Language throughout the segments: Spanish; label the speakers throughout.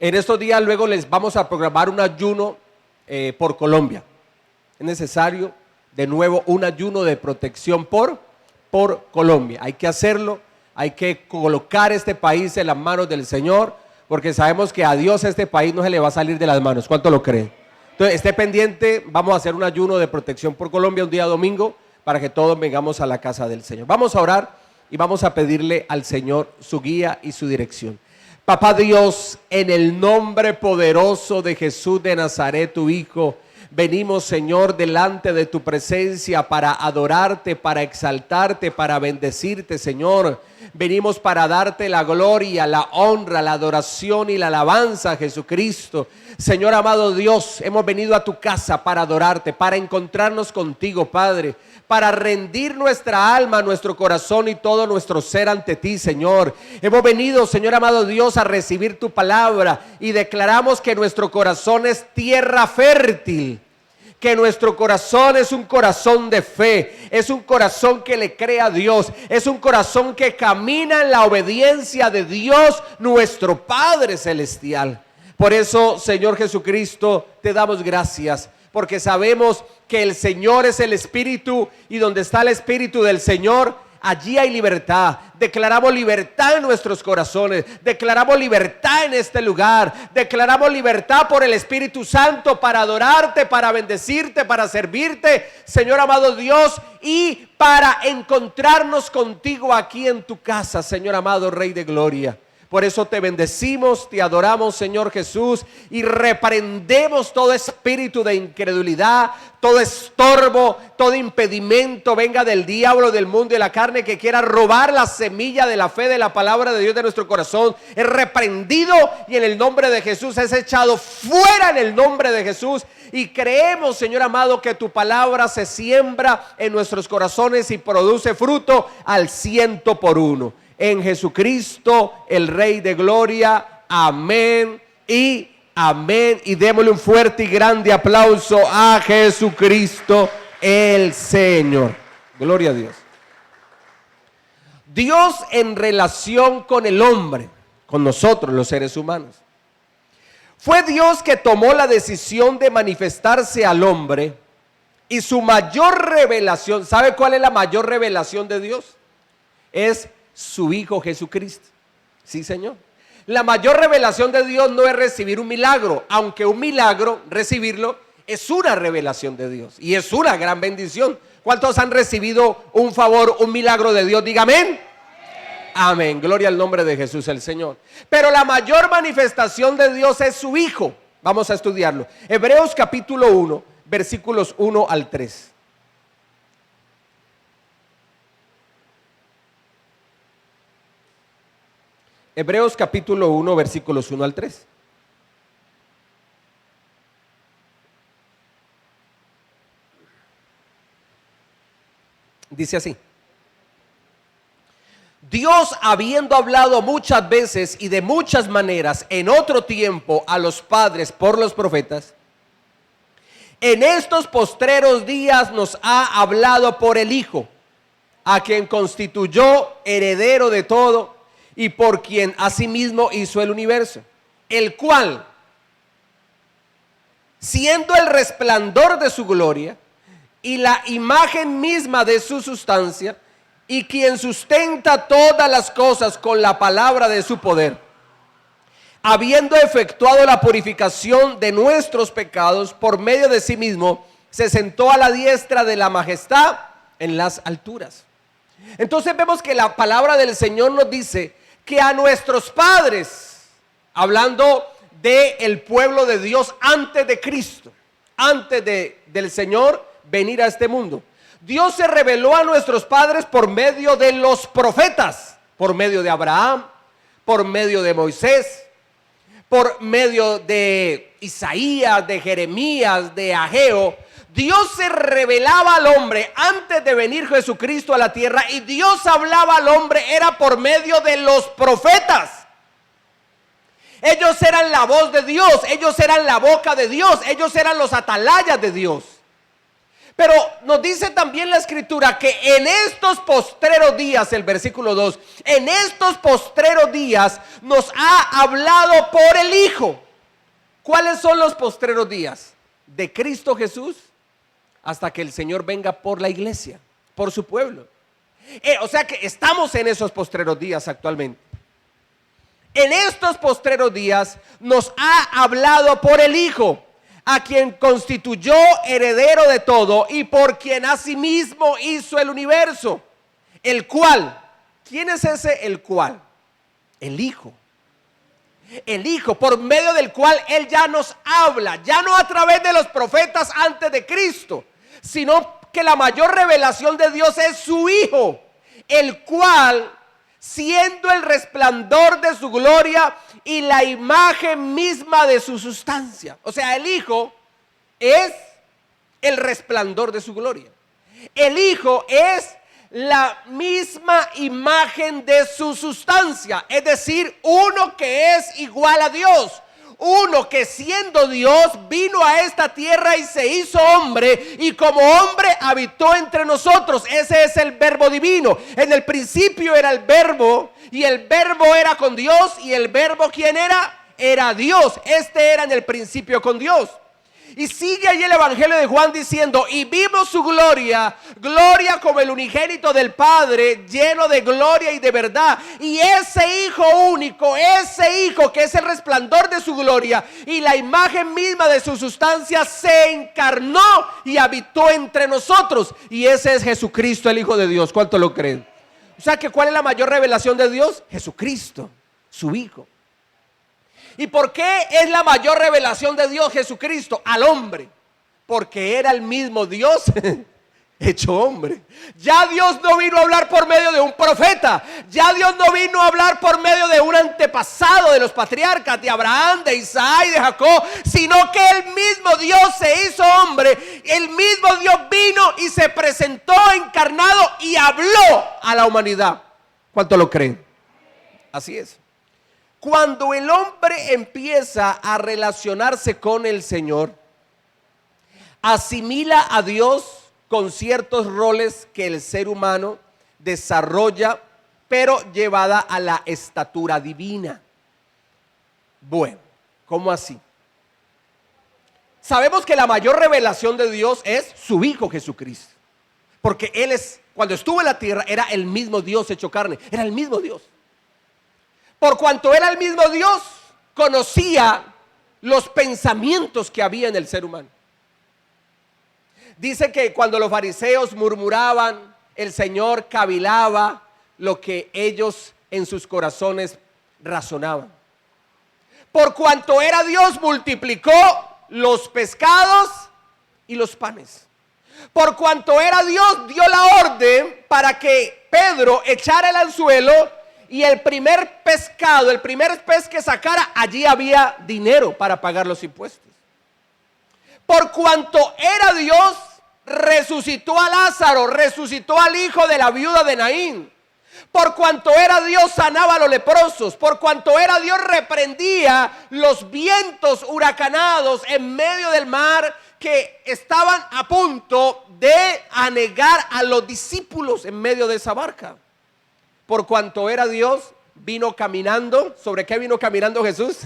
Speaker 1: En estos días luego les vamos a programar un ayuno por Colombia. Es necesario de nuevo un ayuno de protección por Colombia. Hay que hacerlo, hay que colocar este país en las manos del Señor, porque sabemos que a Dios este país no se le va a salir de las manos. ¿Cuánto lo creen? Entonces esté pendiente, vamos a hacer un ayuno de protección por Colombia un día domingo para que todos vengamos a la casa del Señor. Vamos a orar y vamos a pedirle al Señor su guía y su dirección. Papá Dios, en el nombre poderoso de Jesús de Nazaret, tu Hijo, venimos, Señor, delante de tu presencia para adorarte, para exaltarte, para bendecirte, Señor. Venimos para darte la gloria, la honra, la adoración y la alabanza a Jesucristo. Señor amado Dios, hemos venido a tu casa para adorarte, para encontrarnos contigo, Padre, para rendir nuestra alma, nuestro corazón y todo nuestro ser ante ti, Señor. Hemos venido, Señor amado Dios, a recibir tu palabra y declaramos que nuestro corazón es tierra fértil, que nuestro corazón es un corazón de fe, es un corazón que le cree a Dios, es un corazón que camina en la obediencia de Dios, nuestro Padre Celestial. Por eso, Señor Jesucristo, te damos gracias, porque sabemos que el Señor es el Espíritu, y donde está el Espíritu del Señor, allí hay libertad. Declaramos libertad en nuestros corazones, declaramos libertad en este lugar, declaramos libertad por el Espíritu Santo para adorarte, para bendecirte, para servirte, Señor amado Dios, y para encontrarnos contigo aquí en tu casa, Señor amado Rey de Gloria. Por eso te bendecimos, te adoramos, Señor Jesús, y reprendemos todo espíritu de incredulidad, todo estorbo, todo impedimento venga del diablo, del mundo y de la carne, que quiera robar la semilla de la fe, de la palabra de Dios de nuestro corazón. Es reprendido y en el nombre de Jesús es echado fuera en el nombre de Jesús. Y creemos, Señor amado, que tu palabra se siembra en nuestros corazones y produce fruto al 100%. En Jesucristo, el Rey de Gloria. Amén y amén. Y démosle un fuerte y grande aplauso a Jesucristo el Señor. Gloria a Dios. Dios en relación con el hombre, con nosotros los seres humanos. Fue Dios que tomó la decisión de manifestarse al hombre, y su mayor revelación, ¿sabe cuál es la mayor revelación de Dios? Es su Hijo Jesucristo. Sí, Señor. La mayor revelación de Dios no es recibir un milagro, aunque un milagro, recibirlo, es una revelación de Dios y es una gran bendición. ¿Cuántos han recibido un favor, un milagro de Dios? Diga amén. Amén. Gloria al nombre de Jesús el Señor. Pero la mayor manifestación de Dios es su Hijo. Vamos a estudiarlo. Hebreos capítulo 1, versículos 1 al 3. Hebreos capítulo 1, versículos 1 al 3. Dice así: Dios, habiendo hablado muchas veces y de muchas maneras en otro tiempo a los padres por los profetas, en estos postreros días nos ha hablado por el Hijo, a quien constituyó heredero de todo y por quien asimismo hizo el universo, el cual, siendo el resplandor de su gloria y la imagen misma de su sustancia, y quien sustenta todas las cosas con la palabra de su poder, habiendo efectuado la purificación de nuestros pecados por medio de sí mismo, se sentó a la diestra de la majestad en las alturas. Entonces vemos que la palabra del Señor nos dice que a nuestros padres, hablando del pueblo de Dios antes de Cristo, antes del Señor venir a este mundo, Dios se reveló a nuestros padres por medio de los profetas, por medio de Abraham, por medio de Moisés, por medio de Isaías, de Jeremías, de Ageo. Dios se revelaba al hombre antes de venir Jesucristo a la tierra, y Dios hablaba al hombre era por medio de los profetas. Ellos eran la voz de Dios, ellos eran la boca de Dios, ellos eran los atalayas de Dios. Pero nos dice también la Escritura que en estos postreros días, el versículo 2, en estos postreros días nos ha hablado por el Hijo. ¿Cuáles son los postreros días? De Cristo Jesús hasta que el Señor venga por la iglesia, por su pueblo. O sea que estamos en esos postreros días actualmente. En estos postreros días nos ha hablado por el Hijo, a quien constituyó heredero de todo y por quien asimismo hizo el universo. El cual, ¿quién es ese el cual? El Hijo. El Hijo, por medio del cual Él ya nos habla, ya no a través de los profetas antes de Cristo, sino que la mayor revelación de Dios es su Hijo, el cual, siendo el resplandor de su gloria y la imagen misma de su sustancia. O sea, el Hijo es el resplandor de su gloria. El Hijo es la misma imagen de su sustancia, es decir, uno que es igual a Dios. Uno que siendo Dios vino a esta tierra y se hizo hombre y como hombre habitó entre nosotros. Ese es el verbo divino. En el principio era el verbo y el verbo era con Dios y el verbo ¿quién era? Era Dios. Este era en el principio con Dios. Y sigue ahí el Evangelio de Juan diciendo: y vimos su gloria, gloria como el unigénito del Padre, lleno de gloria y de verdad. Y ese Hijo único, ese Hijo que es el resplandor de su gloria y la imagen misma de su sustancia, se encarnó y habitó entre nosotros. Y ese es Jesucristo, el Hijo de Dios. ¿Cuánto lo creen? O sea que ¿cuál es la mayor revelación de Dios? Jesucristo, su Hijo. ¿Y por qué es la mayor revelación de Dios Jesucristo al hombre? Porque era el mismo Dios hecho hombre. Ya Dios no vino a hablar por medio de un profeta. Ya Dios no vino a hablar por medio de un antepasado de los patriarcas, de Abraham, de Isaac y de Jacob, sino que el mismo Dios se hizo hombre. El mismo Dios vino y se presentó encarnado y habló a la humanidad. ¿Cuánto lo creen? Así es. Cuando el hombre empieza a relacionarse con el Señor, asimila a Dios con ciertos roles que el ser humano desarrolla, pero llevada a la estatura divina. Bueno, ¿cómo así? Sabemos que la mayor revelación de Dios es su Hijo Jesucristo, porque Él es, cuando estuvo en la tierra, era el mismo Dios hecho carne, era el mismo Dios. Por cuanto era el mismo Dios, conocía los pensamientos que había en el ser humano. Dice que cuando los fariseos murmuraban, el Señor cavilaba lo que ellos en sus corazones razonaban. Por cuanto era Dios, multiplicó los pescados y los panes. Por cuanto era Dios, dio la orden para que Pedro echara el anzuelo. Y el primer pescado, el primer pez que sacara, allí había dinero para pagar los impuestos. Por cuanto era Dios, resucitó a Lázaro, resucitó al hijo de la viuda de Naín. Por cuanto era Dios, sanaba a los leprosos. Por cuanto era Dios, reprendía los vientos huracanados en medio del mar que estaban a punto de anegar a los discípulos en medio de esa barca. Por cuanto era Dios, vino caminando. ¿Sobre qué vino caminando Jesús?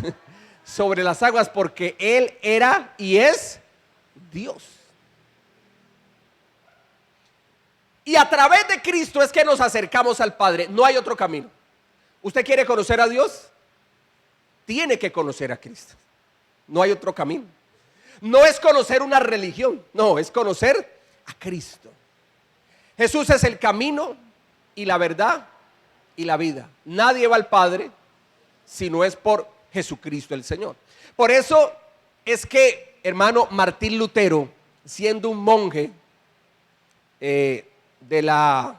Speaker 1: Sobre las aguas, porque Él era y es Dios. Y a través de Cristo es que nos acercamos al Padre. No hay otro camino. ¿Usted quiere conocer a Dios? Tiene que conocer a Cristo. No hay otro camino. No es conocer una religión. No, es conocer a Cristo. Jesús es el camino y la verdad y la vida. Nadie va al Padre si no es por Jesucristo el Señor. Por eso es que, hermano, Martín Lutero, siendo un monje de la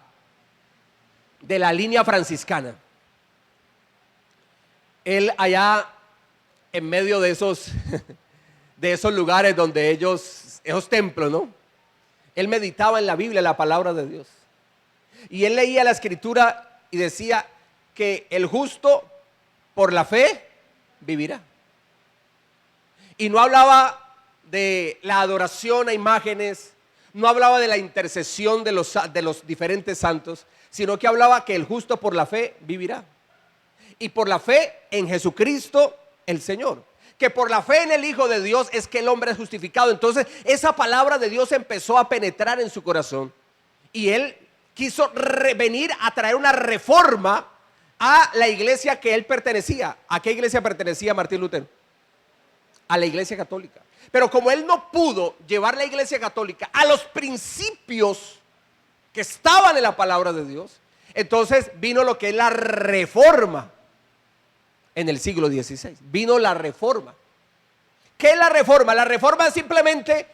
Speaker 1: línea franciscana, él allá en medio de esos lugares donde esos templos, ¿no? Él meditaba en la Biblia, la palabra de Dios. Y él leía la Escritura y decía que el justo por la fe vivirá. Y no hablaba de la adoración a imágenes, no hablaba de la intercesión de los diferentes santos, sino que hablaba que el justo por la fe vivirá. Y por la fe en Jesucristo el Señor. Que por la fe en el Hijo de Dios es que el hombre es justificado. Entonces esa palabra de Dios empezó a penetrar en su corazón. Y él quiso venir a traer una reforma a la iglesia que él pertenecía. ¿A qué iglesia pertenecía Martín Lutero? A la iglesia católica. Pero como él no pudo llevar la iglesia católica a los principios que estaban en la palabra de Dios, entonces vino lo que es la reforma en el siglo XVI. Vino la reforma. ¿Qué es la reforma? La reforma es simplemente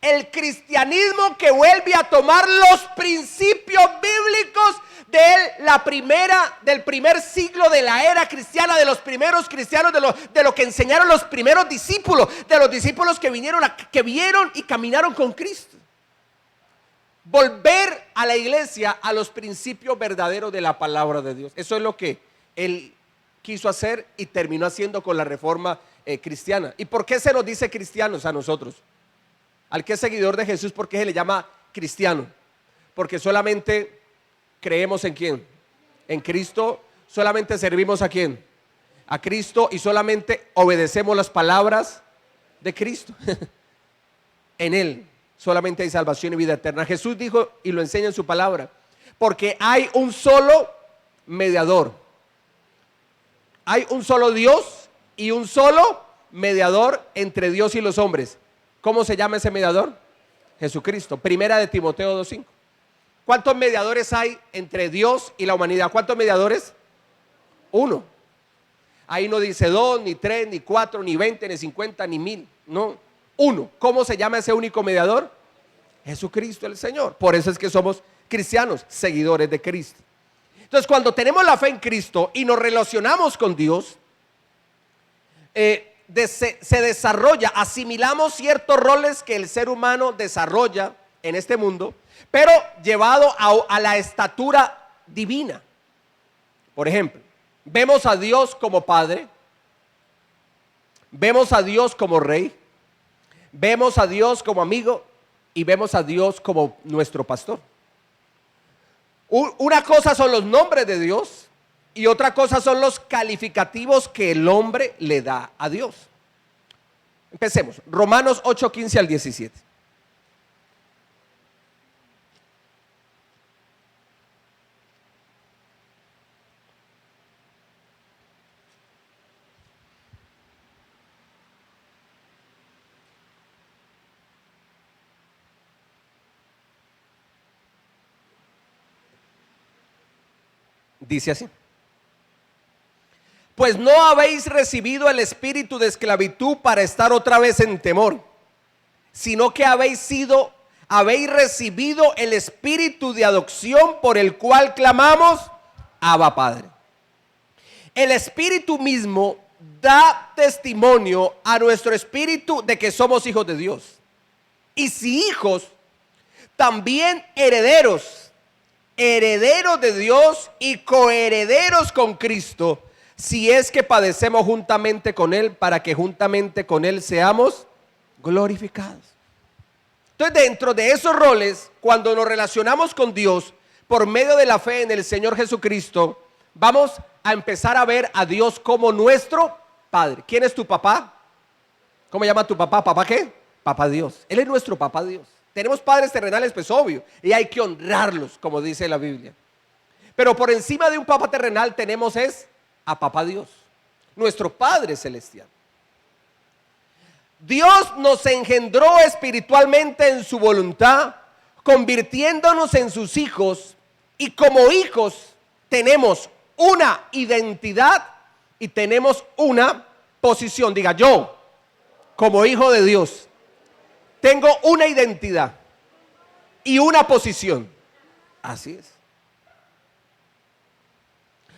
Speaker 1: el cristianismo que vuelve a tomar los principios bíblicos del primer siglo de la era cristiana, de los primeros cristianos, de lo que enseñaron los primeros discípulos, de los discípulos que vieron y caminaron con Cristo. Volver a la iglesia a los principios verdaderos de la palabra de Dios. Eso es lo que él quiso hacer y terminó haciendo con la reforma cristiana. ¿Y por qué se nos dice cristianos a nosotros? Al que es seguidor de Jesús, ¿por qué se le llama cristiano? Porque solamente creemos en quién, en Cristo, solamente servimos a quién, a Cristo, y solamente obedecemos las palabras de Cristo. En Él solamente hay salvación y vida eterna. Jesús dijo, y lo enseña en su palabra, porque hay un solo mediador. Hay un solo Dios y un solo mediador entre Dios y los hombres. ¿Cómo se llama ese mediador? Jesucristo. Primera de Timoteo 2:5. ¿Cuántos mediadores hay entre Dios y la humanidad? ¿Cuántos mediadores? Uno. Ahí no dice 2, ni 3, ni 4, ni 20, ni 50, ni 1000. No, uno. ¿Cómo se llama ese único mediador? Jesucristo el Señor. Por eso es que somos cristianos, seguidores de Cristo. Entonces, cuando tenemos la fe en Cristo y nos relacionamos con Dios, se desarrolla, asimilamos ciertos roles que el ser humano desarrolla en este mundo, pero llevado a la estatura divina. Por ejemplo, vemos a Dios como Padre, vemos a Dios como Rey, vemos a Dios como amigo y vemos a Dios como nuestro pastor. Una cosa son los nombres de Dios y otra cosa son los calificativos que el hombre le da a Dios. Empecemos. Romanos 8:15 al 17. Dice así: pues no habéis recibido el espíritu de esclavitud para estar otra vez en temor, sino que habéis recibido el espíritu de adopción, por el cual clamamos, Abba, Padre. El espíritu mismo da testimonio a nuestro espíritu de que somos hijos de Dios. Y si hijos, también herederos de Dios y coherederos con Cristo, si es que padecemos juntamente con Él, para que juntamente con Él seamos glorificados. Entonces, dentro de esos roles, cuando nos relacionamos con Dios por medio de la fe en el Señor Jesucristo, vamos a empezar a ver a Dios como nuestro Padre. ¿Quién es tu papá? ¿Cómo llama tu papá? ¿Papá qué? Papá Dios. Él es nuestro papá Dios. Tenemos padres terrenales, pues obvio, y hay que honrarlos, como dice la Biblia. Pero por encima de un papá terrenal tenemos a papá Dios, nuestro Padre celestial. Dios nos engendró espiritualmente en su voluntad, convirtiéndonos en sus hijos, y como hijos tenemos una identidad y tenemos una posición. Diga: yo, como hijo de Dios, tengo una identidad y una posición. Así es.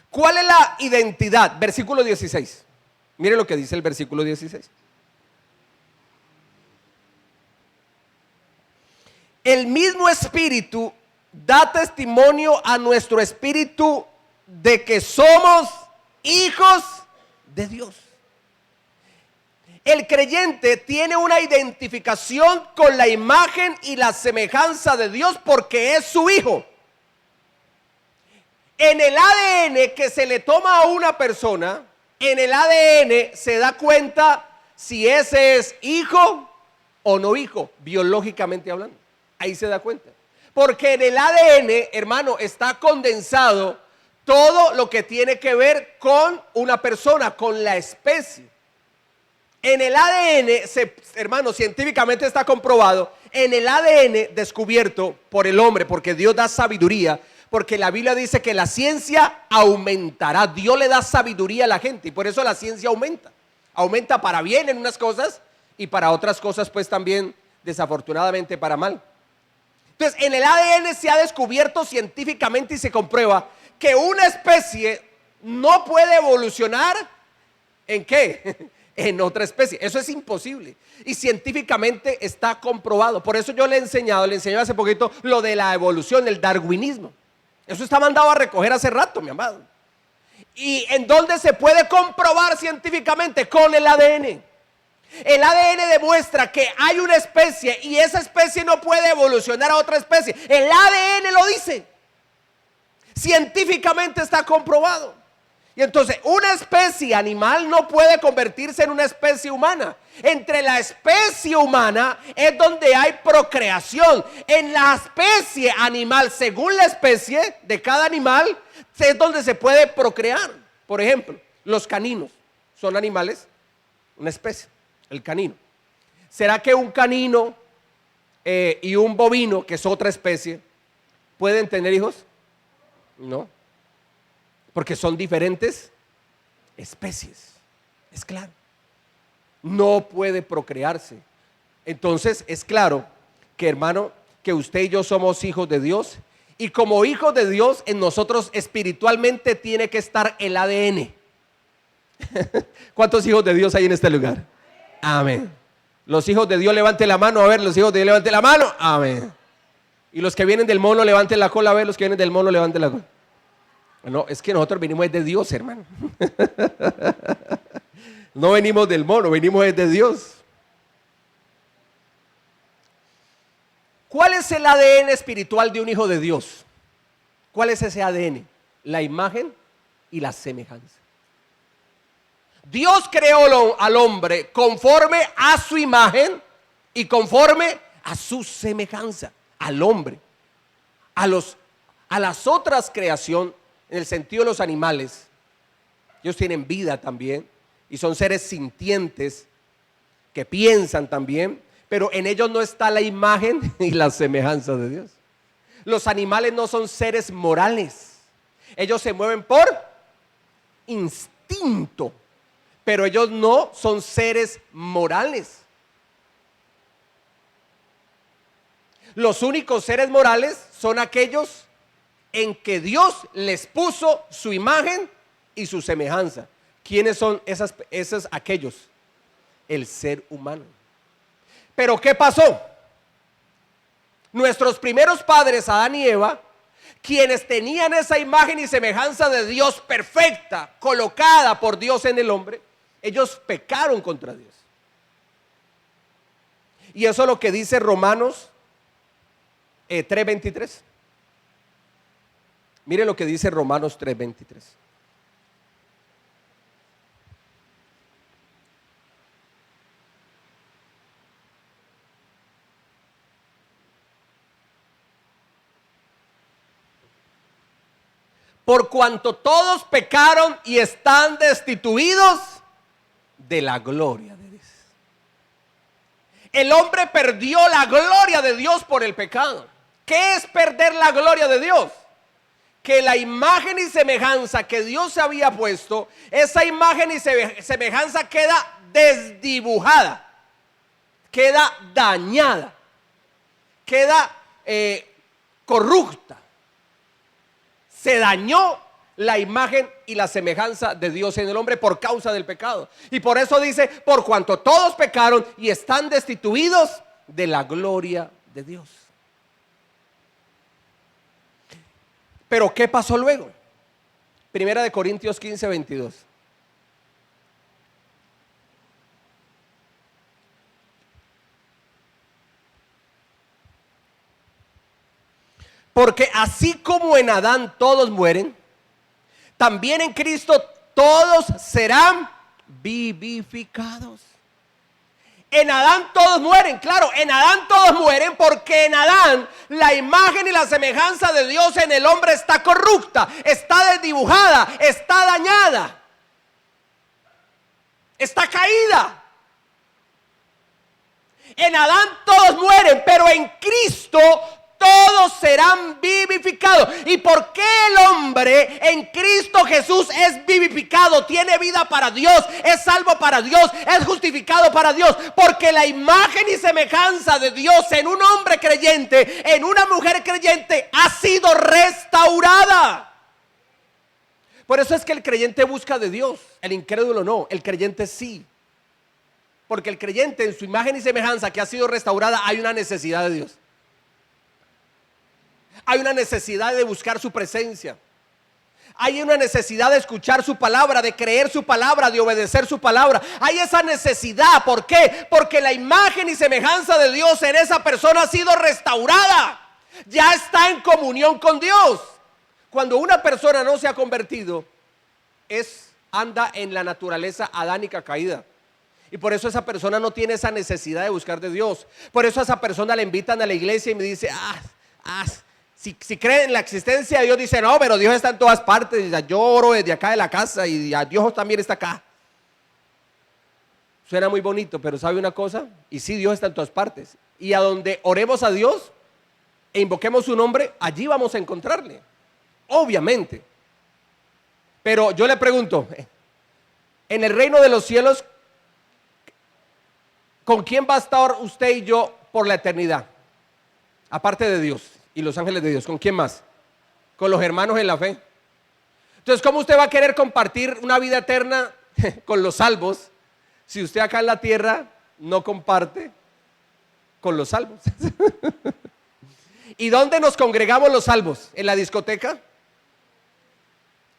Speaker 1: ¿Cuál es la identidad? Versículo 16. Mire lo que dice el versículo 16. El mismo Espíritu da testimonio a nuestro espíritu de que somos hijos de Dios. El creyente tiene una identificación con la imagen y la semejanza de Dios porque es su hijo. En el ADN que se le toma a una persona, en el ADN se da cuenta si ese es hijo o no hijo, biológicamente hablando. Ahí se da cuenta. Porque en el ADN, hermano, está condensado todo lo que tiene que ver con una persona, con la especie. En el ADN, hermano, científicamente está comprobado, en el ADN descubierto por el hombre, porque Dios da sabiduría, porque la Biblia dice que la ciencia aumentará. Dios le da sabiduría a la gente y por eso la ciencia aumenta. Aumenta para bien en unas cosas y para otras cosas pues también desafortunadamente para mal. Entonces en el ADN se ha descubierto científicamente y se comprueba que una especie no puede evolucionar ¿en qué? En otra especie. Eso es imposible y científicamente está comprobado. Por eso yo le enseñé hace poquito lo de la evolución, el darwinismo. Eso está mandado a recoger hace rato, mi amado. ¿Y en dónde se puede comprobar científicamente? Con el ADN. El ADN demuestra que hay una especie y esa especie no puede evolucionar a otra especie. El ADN lo dice. Científicamente está comprobado. Y entonces una especie animal no puede convertirse en una especie humana. Entre la especie humana es donde hay procreación. En la especie animal, según la especie de cada animal, es donde se puede procrear. Por ejemplo, los caninos son animales, una especie, el canino. ¿Será que un canino y un bovino, que es otra especie, pueden tener hijos? No. Porque son diferentes especies. Es claro. No puede procrearse. Entonces es claro que, hermano, que usted y yo somos hijos de Dios. Y como hijos de Dios, en nosotros espiritualmente tiene que estar el ADN. ¿Cuántos hijos de Dios hay en este lugar? Amén. Los hijos de Dios levanten la mano. A ver, los hijos de Dios levanten la mano. Amén. Y los que vienen del mono levanten la cola. A ver, los que vienen del mono levanten la cola. No, es que nosotros venimos de Dios, hermano. No venimos del mono, venimos de Dios. ¿Cuál es el ADN espiritual de un hijo de Dios? ¿Cuál es ese ADN? La imagen y la semejanza. Dios creó al hombre conforme a su imagen y conforme a su semejanza. Al hombre. A las otras creaciones. En el sentido de los animales, ellos tienen vida también y son seres sintientes que piensan también, pero en ellos no está la imagen y la semejanza de Dios. Los animales no son seres morales, ellos se mueven por instinto, pero ellos no son seres morales. Los únicos seres morales son aquellos en que Dios les puso su imagen y su semejanza. ¿Quiénes son aquellos? El ser humano. Pero ¿qué pasó? Nuestros primeros padres, Adán y Eva, quienes tenían esa imagen y semejanza de Dios perfecta, colocada por Dios en el hombre, ellos pecaron contra Dios. Y eso es lo que dice Romanos 3:23. Mire lo que dice Romanos 3:23. Por cuanto todos pecaron y están destituidos de la gloria de Dios. El hombre perdió la gloria de Dios por el pecado. ¿Qué es perder la gloria de Dios? Que la imagen y semejanza que Dios había puesto, esa imagen y semejanza queda desdibujada, queda dañada, queda corrupta. Se dañó la imagen y la semejanza de Dios en el hombre por causa del pecado. Y por eso dice, por cuanto todos pecaron y están destituidos de la gloria de Dios. Pero ¿qué pasó luego? Primera de Corintios 15:22. Porque así como en Adán todos mueren, también en Cristo todos serán vivificados. En Adán todos mueren, claro, en Adán todos mueren porque en Adán la imagen y la semejanza de Dios en el hombre está corrupta, está desdibujada, está dañada, está caída. En Adán todos mueren, pero en Cristo todos serán vivificados. ¿Y por qué el hombre en Cristo Jesús es vivificado? Tiene vida para Dios, es salvo para Dios, es justificado para Dios. Porque la imagen y semejanza de Dios en un hombre creyente, en una mujer creyente, ha sido restaurada. Por eso es que el creyente busca de Dios, el incrédulo no, el creyente sí. Porque el creyente en su imagen y semejanza que ha sido restaurada, hay una necesidad de Dios. Hay una necesidad de buscar su presencia. Hay una necesidad de escuchar su palabra, de creer su palabra, de obedecer su palabra. Hay esa necesidad. ¿Por qué? Porque la imagen y semejanza de Dios en esa persona ha sido restaurada. Ya está en comunión con Dios. Cuando una persona no se ha convertido, anda en la naturaleza adánica caída. Y por eso esa persona no tiene esa necesidad de buscar de Dios. Por eso a esa persona le invitan a la iglesia y me dice, si cree en la existencia de Dios, dice, no, pero Dios está en todas partes. Yo oro desde acá de la casa y Dios también está acá. Suena muy bonito, pero ¿sabe una cosa? Y sí, Dios está en todas partes. Y a donde oremos a Dios e invoquemos su nombre, allí vamos a encontrarle. Obviamente. Pero yo le pregunto, en el reino de los cielos, ¿con quién va a estar usted y yo por la eternidad? Aparte de Dios y los ángeles de Dios, ¿con quién más? Con los hermanos en la fe. Entonces, ¿cómo usted va a querer compartir una vida eterna con los salvos si usted acá en la tierra no comparte con los salvos? ¿Y dónde nos congregamos los salvos? ¿En la discoteca?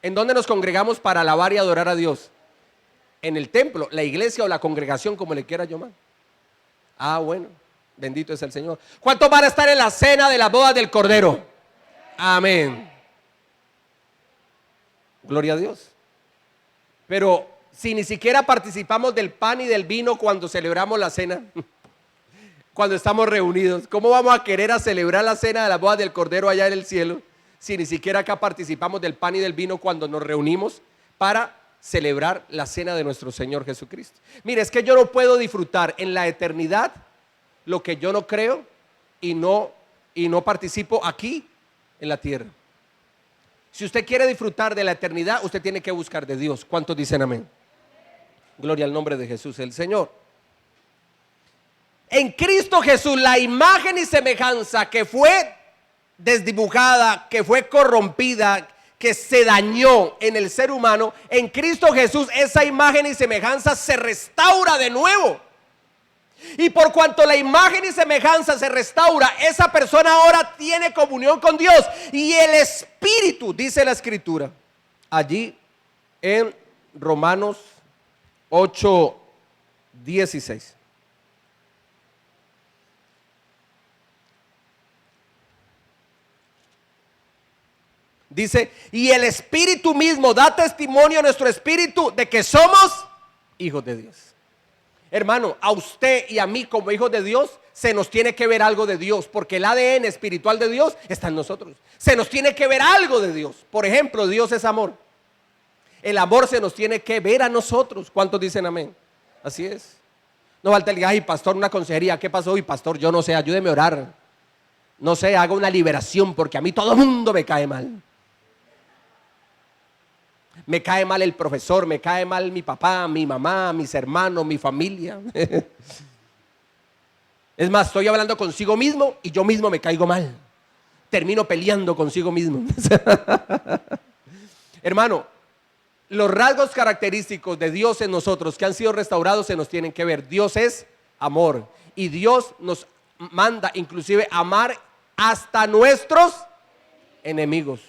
Speaker 1: ¿En dónde nos congregamos para alabar y adorar a Dios? En el templo, la iglesia o la congregación, como le quiera llamar. Bueno, bendito es el Señor. ¿Cuántos van a estar en la cena de las bodas del Cordero? Amén. Gloria a Dios. Pero si ni siquiera participamos del pan y del vino cuando celebramos la cena, cuando estamos reunidos, ¿cómo vamos a querer celebrar la cena de las bodas del Cordero allá en el cielo si ni siquiera acá participamos del pan y del vino cuando nos reunimos para celebrar la cena de nuestro Señor Jesucristo? Mire, es que yo no puedo disfrutar en la eternidad lo que yo no creo y no participo aquí en la tierra. Si usted quiere disfrutar de la eternidad, usted tiene que buscar de Dios. ¿Cuántos dicen amén? Gloria al nombre de Jesús el Señor. En Cristo Jesús, la imagen y semejanza que fue desdibujada, que fue corrompida, que se dañó en el ser humano, en Cristo Jesús esa imagen y semejanza se restaura de nuevo. Y por cuanto la imagen y semejanza se restaura, esa persona ahora tiene comunión con Dios. Y el Espíritu, dice la Escritura, allí en Romanos 8:16. Dice, y el Espíritu mismo da testimonio a nuestro espíritu de que somos hijos de Dios. Hermano, a usted y a mí como hijos de Dios se nos tiene que ver algo de Dios, porque el ADN espiritual de Dios está en nosotros. Se nos tiene que ver algo de Dios. Por ejemplo, Dios es amor. El amor se nos tiene que ver a nosotros. ¿Cuántos dicen amén? Así es. No falta el ay, pastor, una consejería. ¿Qué pasó hoy, pastor? Yo no sé, ayúdeme a orar. No sé, haga una liberación porque a mí todo el mundo me cae mal. Me cae mal el profesor, me cae mal mi papá, mi mamá, mis hermanos, mi familia. Es más, estoy hablando consigo mismo y yo mismo me caigo mal. Termino peleando consigo mismo. Hermano, los rasgos característicos de Dios en nosotros que han sido restaurados se nos tienen que ver. Dios es amor y Dios nos manda inclusive amar hasta nuestros enemigos.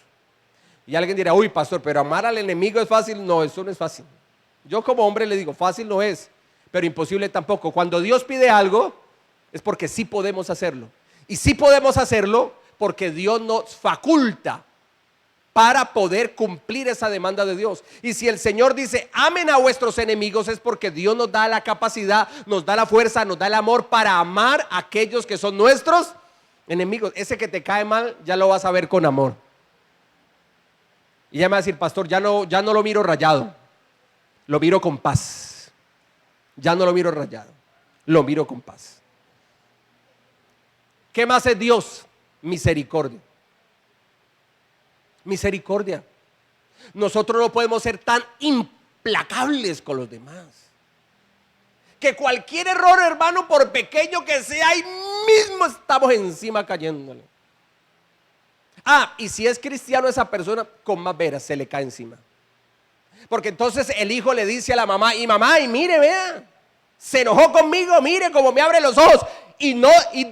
Speaker 1: Y alguien dirá, uy, pastor, pero amar al enemigo es fácil. No, eso no es fácil. Yo como hombre le digo, fácil no es, pero imposible tampoco. Cuando Dios pide algo, es porque sí podemos hacerlo. Y sí podemos hacerlo porque Dios nos faculta para poder cumplir esa demanda de Dios. Y si el Señor dice, amen a vuestros enemigos, es porque Dios nos da la capacidad, nos da la fuerza, nos da el amor para amar a aquellos que son nuestros enemigos. Ese que te cae mal, ya lo vas a ver con amor. Y ya me va a decir, pastor, ya no lo miro rayado, lo miro con paz. Ya no lo miro rayado, lo miro con paz. ¿Qué más es Dios? Misericordia. Misericordia. Nosotros no podemos ser tan implacables con los demás. Que cualquier error, hermano, por pequeño que sea, ahí mismo estamos encima cayéndole. Y si es cristiano esa persona, con más veras se le cae encima. Porque entonces el hijo le dice a la mamá, y mire, vea, se enojó conmigo, mire cómo me abre los ojos. Y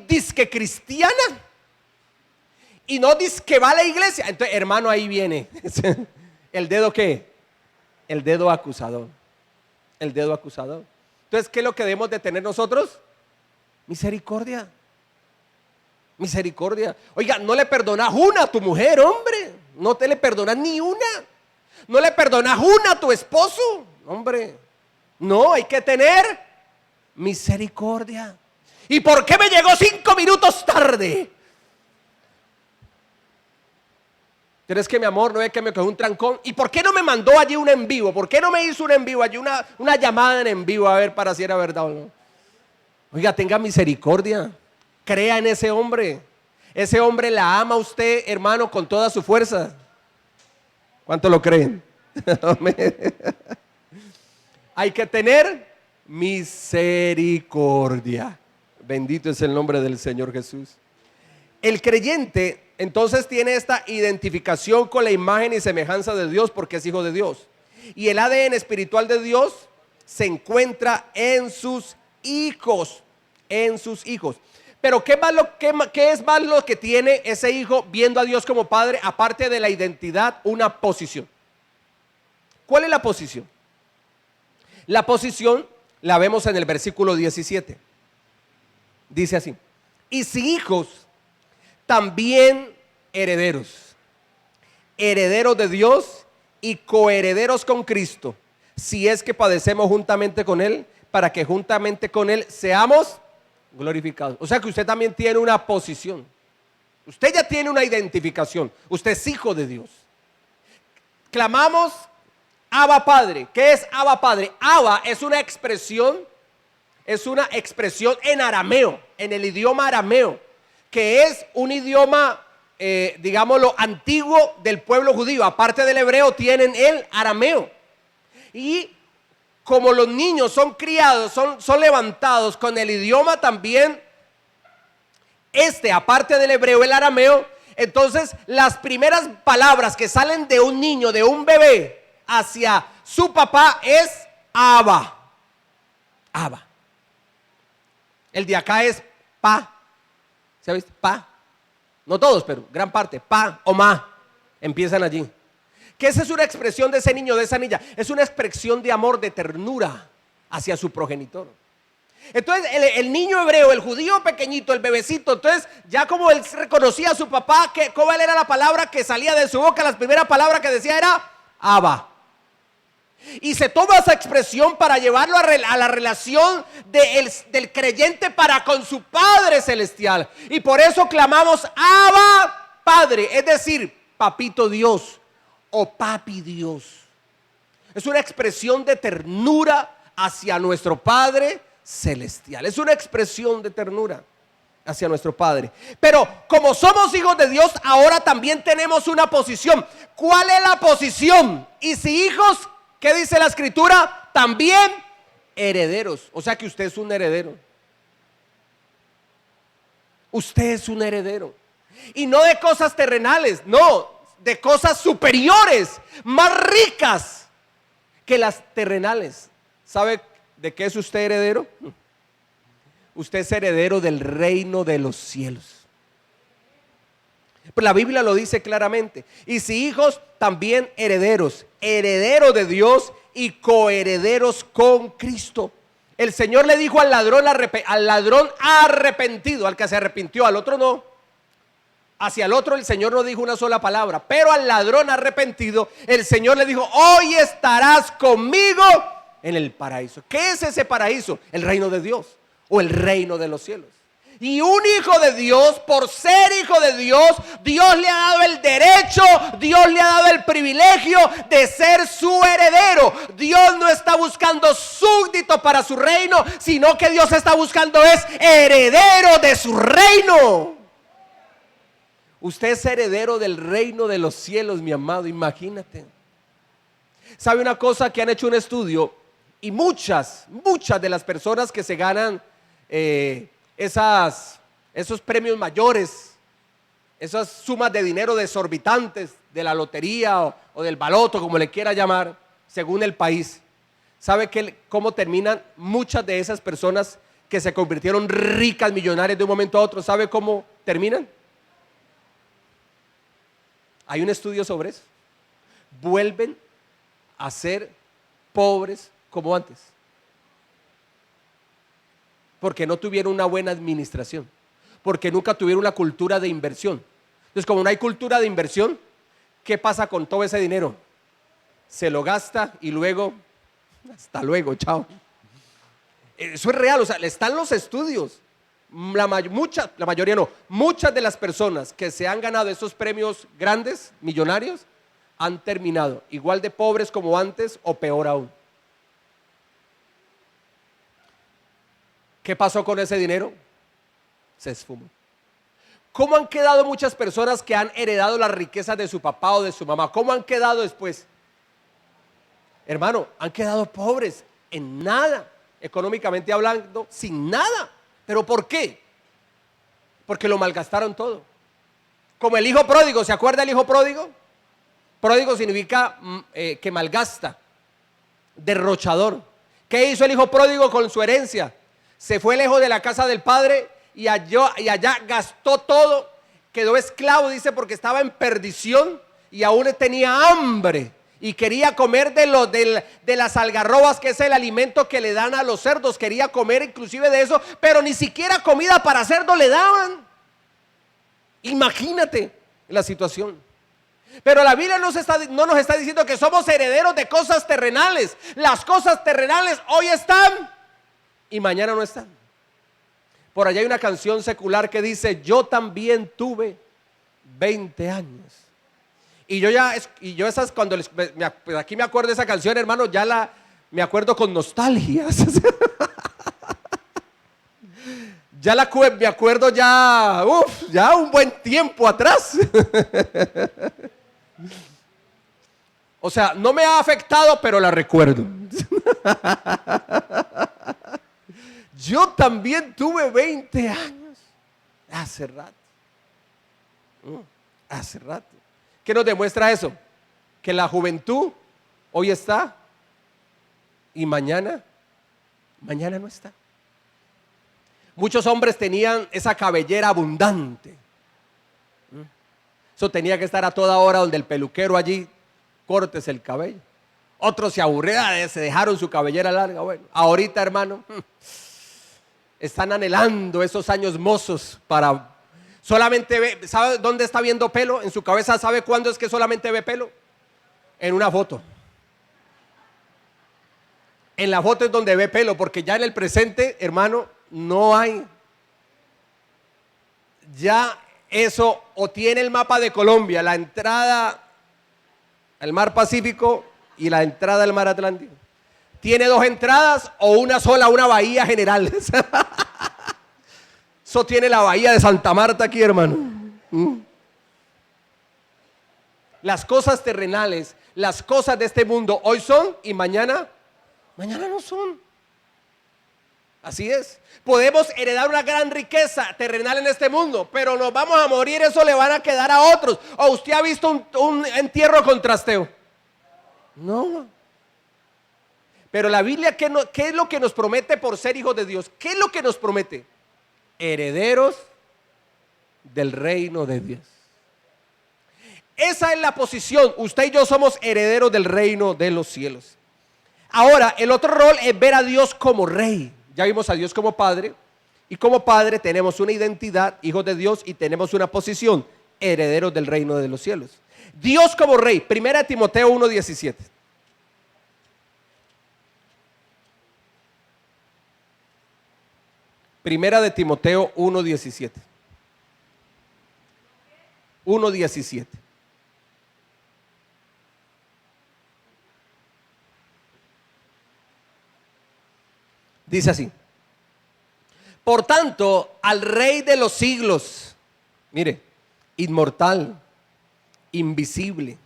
Speaker 1: dice que cristiana. Y no dice que va a la iglesia. Entonces, hermano, ahí viene el dedo ¿qué? El dedo acusador. El dedo acusador. Entonces, ¿qué es lo que debemos de tener nosotros? Misericordia. Misericordia. Oiga, no le perdonas una a tu mujer, hombre. No te le perdonas ni una. No le perdonas una a tu esposo, hombre. No, hay que tener misericordia. ¿Y por qué me llegó 5 minutos tarde? Pero es que mi amor, no es que me cogió un trancón. ¿Y por qué no me mandó allí un en vivo? ¿Por qué no me hizo un en vivo allí, una llamada en vivo a ver para si era verdad o no? Oiga, tenga misericordia. Crea en ese hombre. Ese hombre la ama a usted, hermano, con toda su fuerza. ¿Cuánto lo creen? Hay que tener misericordia. Bendito es el nombre del Señor Jesús. El creyente entonces tiene esta identificación con la imagen y semejanza de Dios porque es hijo de Dios. Y el ADN espiritual de Dios se encuentra en sus hijos. En sus hijos. Pero ¿qué es más lo que tiene ese hijo viendo a Dios como padre? Aparte de la identidad, una posición. ¿Cuál es la posición? La posición la vemos en el versículo 17. Dice así: y si hijos, también herederos, herederos de Dios y coherederos con Cristo, si es que padecemos juntamente con Él, para que juntamente con Él seamos glorificados. O sea que usted también tiene una posición. Usted ya tiene una identificación. Usted es hijo de Dios. Clamamos Abba Padre. ¿Qué es Abba Padre? Abba es una expresión en arameo, en el idioma arameo, que es un idioma, digámoslo, antiguo del pueblo judío. Aparte del hebreo tienen el arameo. Y como los niños son criados, son levantados con el idioma también, aparte del hebreo, el arameo, entonces las primeras palabras que salen de un niño, de un bebé, hacia su papá es Abba. Abba. El de acá es pa. ¿Se ha visto? Pa. No todos, pero gran parte. Pa o ma. Empiezan allí. Que esa es una expresión de ese niño, de esa niña. Es una expresión de amor, de ternura hacia su progenitor. Entonces el niño hebreo, el judío pequeñito, el bebecito, entonces ya como él reconocía a su papá, ¿cuál era la palabra que salía de su boca? La primera palabra que decía era Abba. Y se toma esa expresión para llevarlo a la relación del creyente para con su Padre Celestial. Y por eso clamamos Abba Padre, es decir, Papito Dios o Papi Dios. Es una expresión de ternura hacia nuestro Padre Celestial. Es una expresión de ternura hacia nuestro Padre. Pero como somos hijos de Dios, ahora también tenemos una posición. ¿Cuál es la posición? Y si hijos, ¿qué dice la Escritura? También herederos. O sea que usted es un heredero. Usted es un heredero. Y no de cosas terrenales, no, de cosas superiores, más ricas que las terrenales. ¿Sabe de qué es usted heredero? Usted es heredero del reino de los cielos. Pero la Biblia lo dice claramente. Y si hijos, también herederos, herederos de Dios y coherederos con Cristo. El Señor le dijo al ladrón arrepentido, al que se arrepintió, al otro no. Hacia el otro el Señor no dijo una sola palabra, pero al ladrón arrepentido el Señor le dijo: hoy estarás conmigo en el paraíso. ¿Qué es ese paraíso? El reino de Dios o el reino de los cielos. Y un hijo de Dios, por ser hijo de Dios, Dios le ha dado el derecho, Dios le ha dado el privilegio de ser su heredero. Dios no está buscando súbdito para su reino, sino que Dios está buscando es heredero de su reino. Usted es heredero del reino de los cielos, mi amado, imagínate. ¿Sabe una cosa? Que han hecho un estudio y muchas de las personas que se ganan esos premios mayores, esas sumas de dinero desorbitantes de la lotería o del baloto, como le quiera llamar, según el país, ¿sabe cómo terminan muchas de esas personas que se convirtieron ricas, millonarias de un momento a otro? ¿Sabe cómo terminan? Hay un estudio sobre eso. Vuelven a ser pobres como antes, porque no tuvieron una buena administración, porque nunca tuvieron una cultura de inversión. Entonces, como no hay cultura de inversión, ¿qué pasa con todo ese dinero? Se lo gasta y luego, hasta luego, chao. Eso es real, o sea, están los estudios. La mayoría no, muchas de las personas que se han ganado esos premios grandes, millonarios, han terminado igual de pobres como antes o peor aún. ¿Qué pasó con ese dinero? Se esfumó. ¿Cómo han quedado muchas personas que han heredado las riquezas de su papá o de su mamá? ¿Cómo han quedado después? Hermano, han quedado pobres en nada, económicamente hablando, sin nada. ¿Pero por qué? Porque lo malgastaron todo. Como el hijo pródigo, ¿se acuerda el hijo pródigo? Pródigo significa que malgasta, derrochador. ¿Qué hizo el hijo pródigo con su herencia? Se fue lejos de la casa del padre y allá gastó todo, quedó esclavo, dice, porque estaba en perdición y aún tenía hambre y quería comer de las algarrobas, que es el alimento que le dan a los cerdos. Quería comer inclusive de eso, pero ni siquiera comida para cerdo le daban. Imagínate la situación. Pero la Biblia no nos está diciendo que somos herederos de cosas terrenales. Las cosas terrenales hoy están y mañana no están. Por allá hay una canción secular que dice: yo también tuve 20 años. Y yo esas, cuando aquí me acuerdo de esa canción, hermano, me acuerdo con nostalgia. Me acuerdo ya un buen tiempo atrás. O sea, no me ha afectado, pero la recuerdo. Yo también tuve 20 años. Hace rato. Hace rato. ¿Qué nos demuestra eso? Que la juventud hoy está y mañana no está. Muchos hombres tenían esa cabellera abundante. Eso tenía que estar a toda hora donde el peluquero allí, córtese el cabello. Otros se aburrieron, se dejaron su cabellera larga. Bueno, ahorita, hermano, están anhelando esos años mozos para solamente ¿sabe dónde está viendo pelo? En su cabeza. ¿Sabe cuándo es que solamente ve pelo? En una foto. En la foto es donde ve pelo, porque ya en el presente, hermano, no hay. Ya eso, o tiene el mapa de Colombia, la entrada al mar Pacífico y la entrada al mar Atlántico. Tiene dos entradas o una sola, una bahía general. Eso tiene la bahía de Santa Marta aquí, hermano. Las cosas terrenales, las cosas de este mundo hoy son y mañana no son. Así es. Podemos heredar una gran riqueza terrenal en este mundo, pero nos vamos a morir, eso le van a quedar a otros. ¿O usted ha visto un entierro con trasteo? No. Pero la Biblia, ¿qué es lo que nos promete por ser hijos de Dios? ¿Qué es lo que nos promete? Herederos del reino de Dios. Esa es la posición. Usted y yo somos herederos del reino de los cielos. Ahora, el otro rol es ver a Dios como rey. Ya vimos a Dios como padre, y como padre tenemos una identidad, hijos de Dios, y tenemos una posición, herederos del reino de los cielos. Dios como rey. Primera de Timoteo 1:17. Primera de Timoteo 1:17. 1:17. Dice así: por tanto, al Rey de los siglos, mire, inmortal, invisible,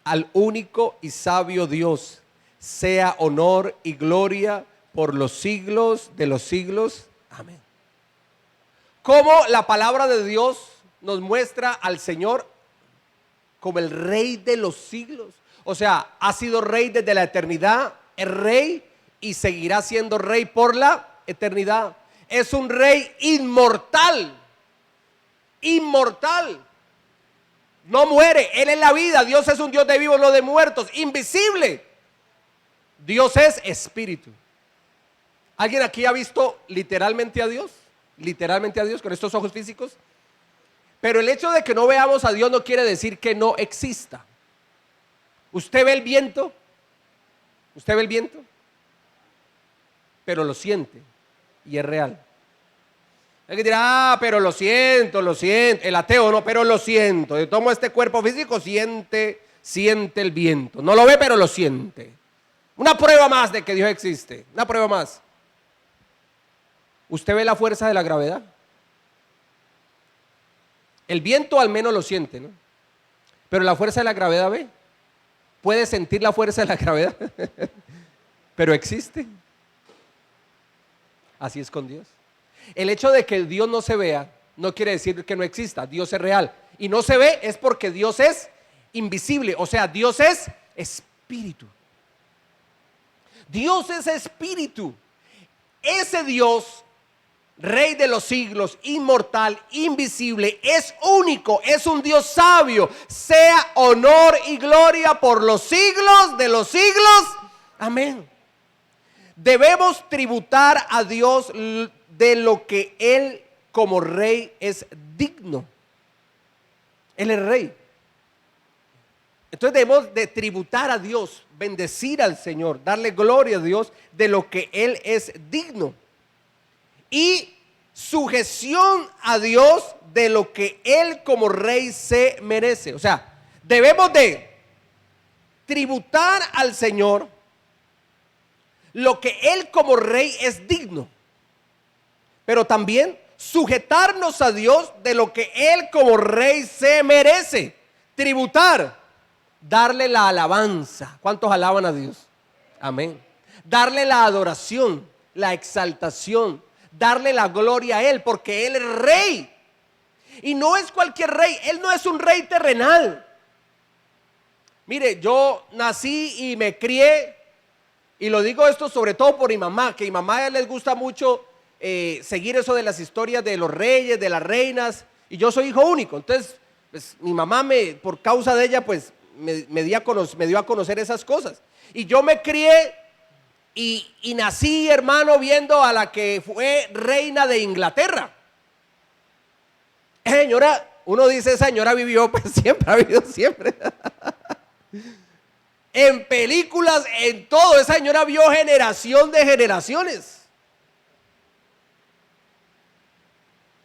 Speaker 1: al único y sabio Dios, sea honor y gloria por los siglos de los siglos. Amén. Como la palabra de Dios nos muestra al Señor como el Rey de los siglos. O sea, ha sido Rey desde la eternidad, es Rey y seguirá siendo Rey por la eternidad. Es un Rey inmortal, inmortal. No muere, Él es la vida. Dios es un Dios de vivos, no de muertos. Invisible. Dios es espíritu. ¿Alguien aquí ha visto literalmente a Dios? Literalmente a Dios con estos ojos físicos. Pero el hecho de que no veamos a Dios no quiere decir que no exista. ¿Usted ve el viento? ¿Usted ve el viento? Pero lo siente y es real. Hay que decir, pero lo siento. El ateo no, pero lo siento. Yo tomo este cuerpo físico, siente el viento. No lo ve, pero lo siente. Una prueba más de que Dios existe. Una prueba más. ¿Usted ve la fuerza de la gravedad? El viento al menos lo siente, ¿no? Pero la fuerza de la gravedad ve. Puede sentir la fuerza de la gravedad. Pero existe. Así es con Dios. El hecho de que Dios no se vea no quiere decir que no exista. Dios es real. Y no se ve es porque Dios es invisible. O sea, Dios es espíritu. Dios es espíritu. Ese Dios, Rey de los siglos, inmortal, invisible, es único, es un Dios sabio. Sea honor y gloria por los siglos de los siglos. Amén. Debemos tributar a Dios de lo que Él como Rey es digno. Él es Rey. Entonces debemos de tributar a Dios, bendecir al Señor, darle gloria a Dios de lo que Él es digno. Y sujeción a Dios de lo que Él como Rey se merece. O sea, debemos de tributar al Señor lo que Él como Rey es digno, pero también sujetarnos a Dios de lo que Él como Rey se merece. Tributar, darle la alabanza. ¿Cuántos alaban a Dios? Amén. Darle la adoración, la exaltación, darle la gloria a Él, porque Él es Rey. Y no es cualquier rey, Él no es un rey terrenal. Mire, yo nací y me crié, y lo digo esto sobre todo por mi mamá, que a mi mamá les gusta mucho seguir eso de las historias de los reyes, de las reinas, y yo soy hijo único. Entonces, pues, mi mamá, por causa de ella, pues me dio a conocer esas cosas. Y yo me crié y nací, hermano, viendo a la que fue reina de Inglaterra. Señora, uno dice, esa señora vivió, pues siempre ha vivido, siempre. En películas, en todo, esa señora vio generación de generaciones.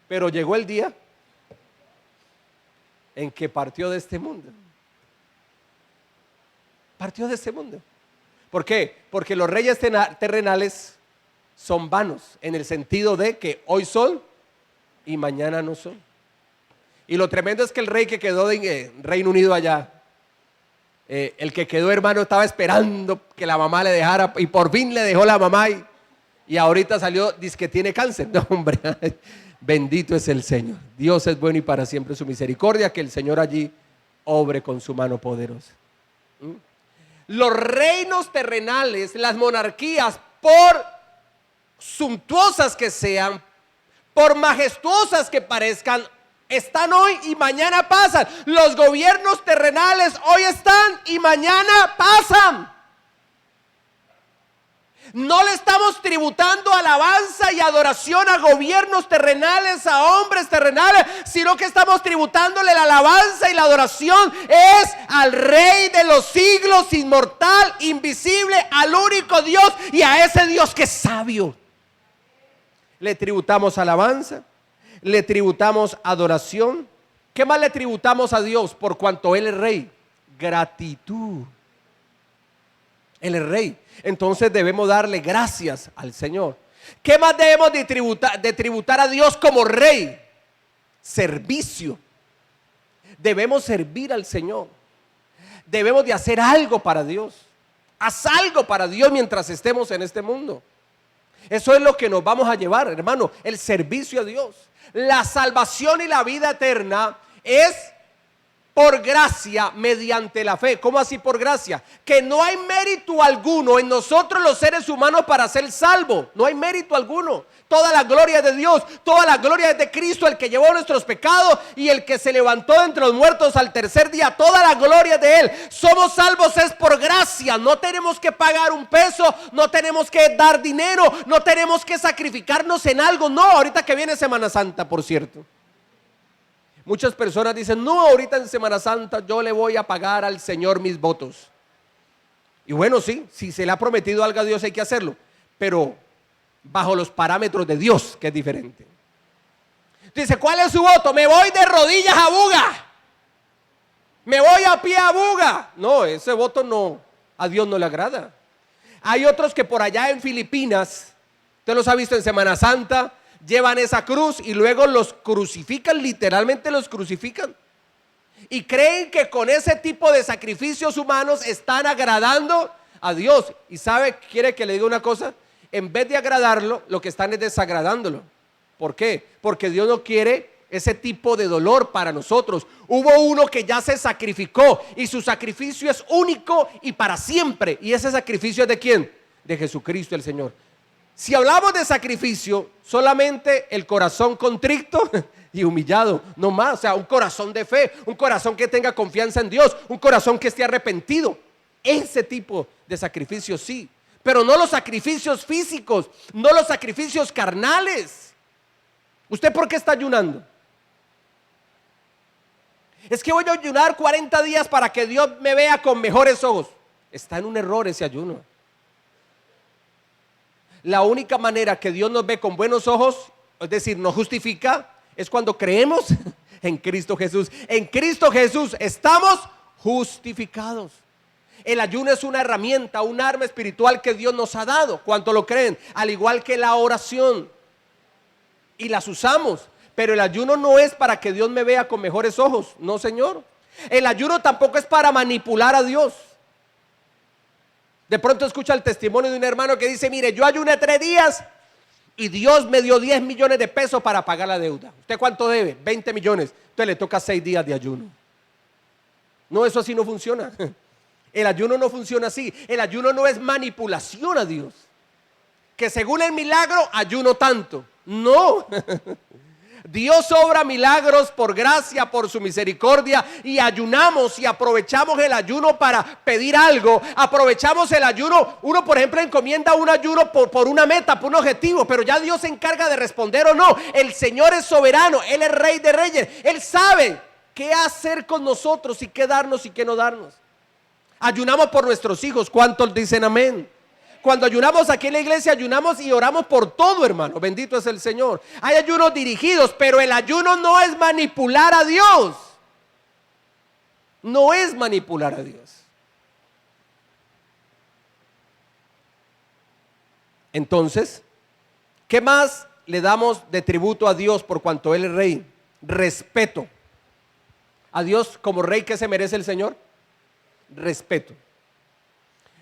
Speaker 1: Pero llegó el día en que partió de este mundo. Partió de este mundo. ¿Por qué? Porque los reyes terrenales son vanos, en el sentido de que hoy son y mañana no son. Y lo tremendo es que el rey que quedó en Reino Unido allá, el que quedó, hermano, estaba esperando que la mamá le dejara, y por fin le dejó la mamá, y ahorita salió, dice que tiene cáncer. No, hombre, bendito es el Señor. Dios es bueno y para siempre su misericordia, que el Señor allí obre con su mano poderosa. Los reinos terrenales, las monarquías, por suntuosas que sean, por majestuosas que parezcan, están hoy y mañana pasan. Los gobiernos terrenales hoy están y mañana pasan. No le estamos tributando alabanza y adoración a gobiernos terrenales, a hombres terrenales, sino que estamos tributándole la alabanza y la adoración es al Rey de los siglos, inmortal, invisible, al único Dios y a ese Dios que es sabio. Le tributamos alabanza, le tributamos adoración. ¿Qué más le tributamos a Dios por cuanto Él es Rey? Gratitud. Él es Rey. Entonces debemos darle gracias al Señor. ¿Qué más debemos de tributar a Dios como Rey? Servicio. Debemos servir al Señor. Debemos de hacer algo para Dios. Haz algo para Dios mientras estemos en este mundo. Eso es lo que nos vamos a llevar, hermano, el servicio a Dios. La salvación y la vida eterna es por gracia mediante la fe. ¿Cómo así por gracia? Que no hay mérito alguno en nosotros los seres humanos para ser salvos. No hay mérito alguno. Toda la gloria es de Dios, toda la gloria es de Cristo, el que llevó nuestros pecados y el que se levantó de entre los muertos al tercer día. Toda la gloria es de Él. Somos salvos es por gracia. No tenemos que pagar un peso, no tenemos que dar dinero, no tenemos que sacrificarnos en algo. No, ahorita que viene Semana Santa, por cierto. Muchas personas dicen, no, ahorita en Semana Santa yo le voy a pagar al Señor mis votos. Y bueno, sí, si se le ha prometido algo a Dios hay que hacerlo, pero bajo los parámetros de Dios, que es diferente. Dice, ¿cuál es su voto? Me voy de rodillas a Buga. Me voy a pie a Buga. No, ese voto no, a Dios no le agrada. Hay otros que por allá en Filipinas, usted los ha visto en Semana Santa, llevan esa cruz y luego los crucifican, literalmente los crucifican. Y creen que con ese tipo de sacrificios humanos están agradando a Dios. Y ¿sabe? ¿Quiere que le diga una cosa? En vez de agradarlo, lo que están es desagradándolo. ¿Por qué? Porque Dios no quiere ese tipo de dolor para nosotros. Hubo uno que ya se sacrificó y su sacrificio es único y para siempre. ¿Y ese sacrificio es de quién? De Jesucristo el Señor. Si hablamos de sacrificio, solamente el corazón contrito y humillado, no más. O sea, un corazón de fe, un corazón que tenga confianza en Dios, un corazón que esté arrepentido. Ese tipo de sacrificio sí, pero no los sacrificios físicos, no los sacrificios carnales. ¿Usted por qué está ayunando? Es que voy a ayunar 40 días para que Dios me vea con mejores ojos. Está en un error ese ayuno. La única manera que Dios nos ve con buenos ojos, es decir, nos justifica, es cuando creemos en Cristo Jesús. En Cristo Jesús estamos justificados. El ayuno es una herramienta, un arma espiritual que Dios nos ha dado. ¿Cuánto lo creen? Al igual que la oración. Y las usamos. Pero el ayuno no es para que Dios me vea con mejores ojos. No, Señor. El ayuno tampoco es para manipular a Dios. De pronto escucha el testimonio de un hermano que dice, mire, yo ayuné 3 días y Dios me dio 10 millones de pesos para pagar la deuda. ¿Usted cuánto debe? 20 millones. Entonces le toca 6 días de ayuno. No, eso así no funciona. El ayuno no funciona así. El ayuno no es manipulación a Dios. Que según el milagro, ayuno tanto. No. Dios obra milagros por gracia, por su misericordia, y ayunamos y aprovechamos el ayuno para pedir algo. Aprovechamos el ayuno. Uno, por ejemplo, encomienda un ayuno por una meta, por un objetivo, pero ya Dios se encarga de responder o no. El Señor es soberano, Él es Rey de Reyes. Él sabe qué hacer con nosotros y qué darnos y qué no darnos. Ayunamos por nuestros hijos. ¿Cuántos dicen amén? Cuando ayunamos aquí en la iglesia, ayunamos y oramos por todo, hermano. Bendito es el Señor. Hay ayunos dirigidos, pero el ayuno no es manipular a Dios. No es manipular a Dios. Entonces, ¿qué más le damos de tributo a Dios por cuanto Él es Rey? Respeto. A Dios como Rey, ¿qué se merece el Señor? Respeto.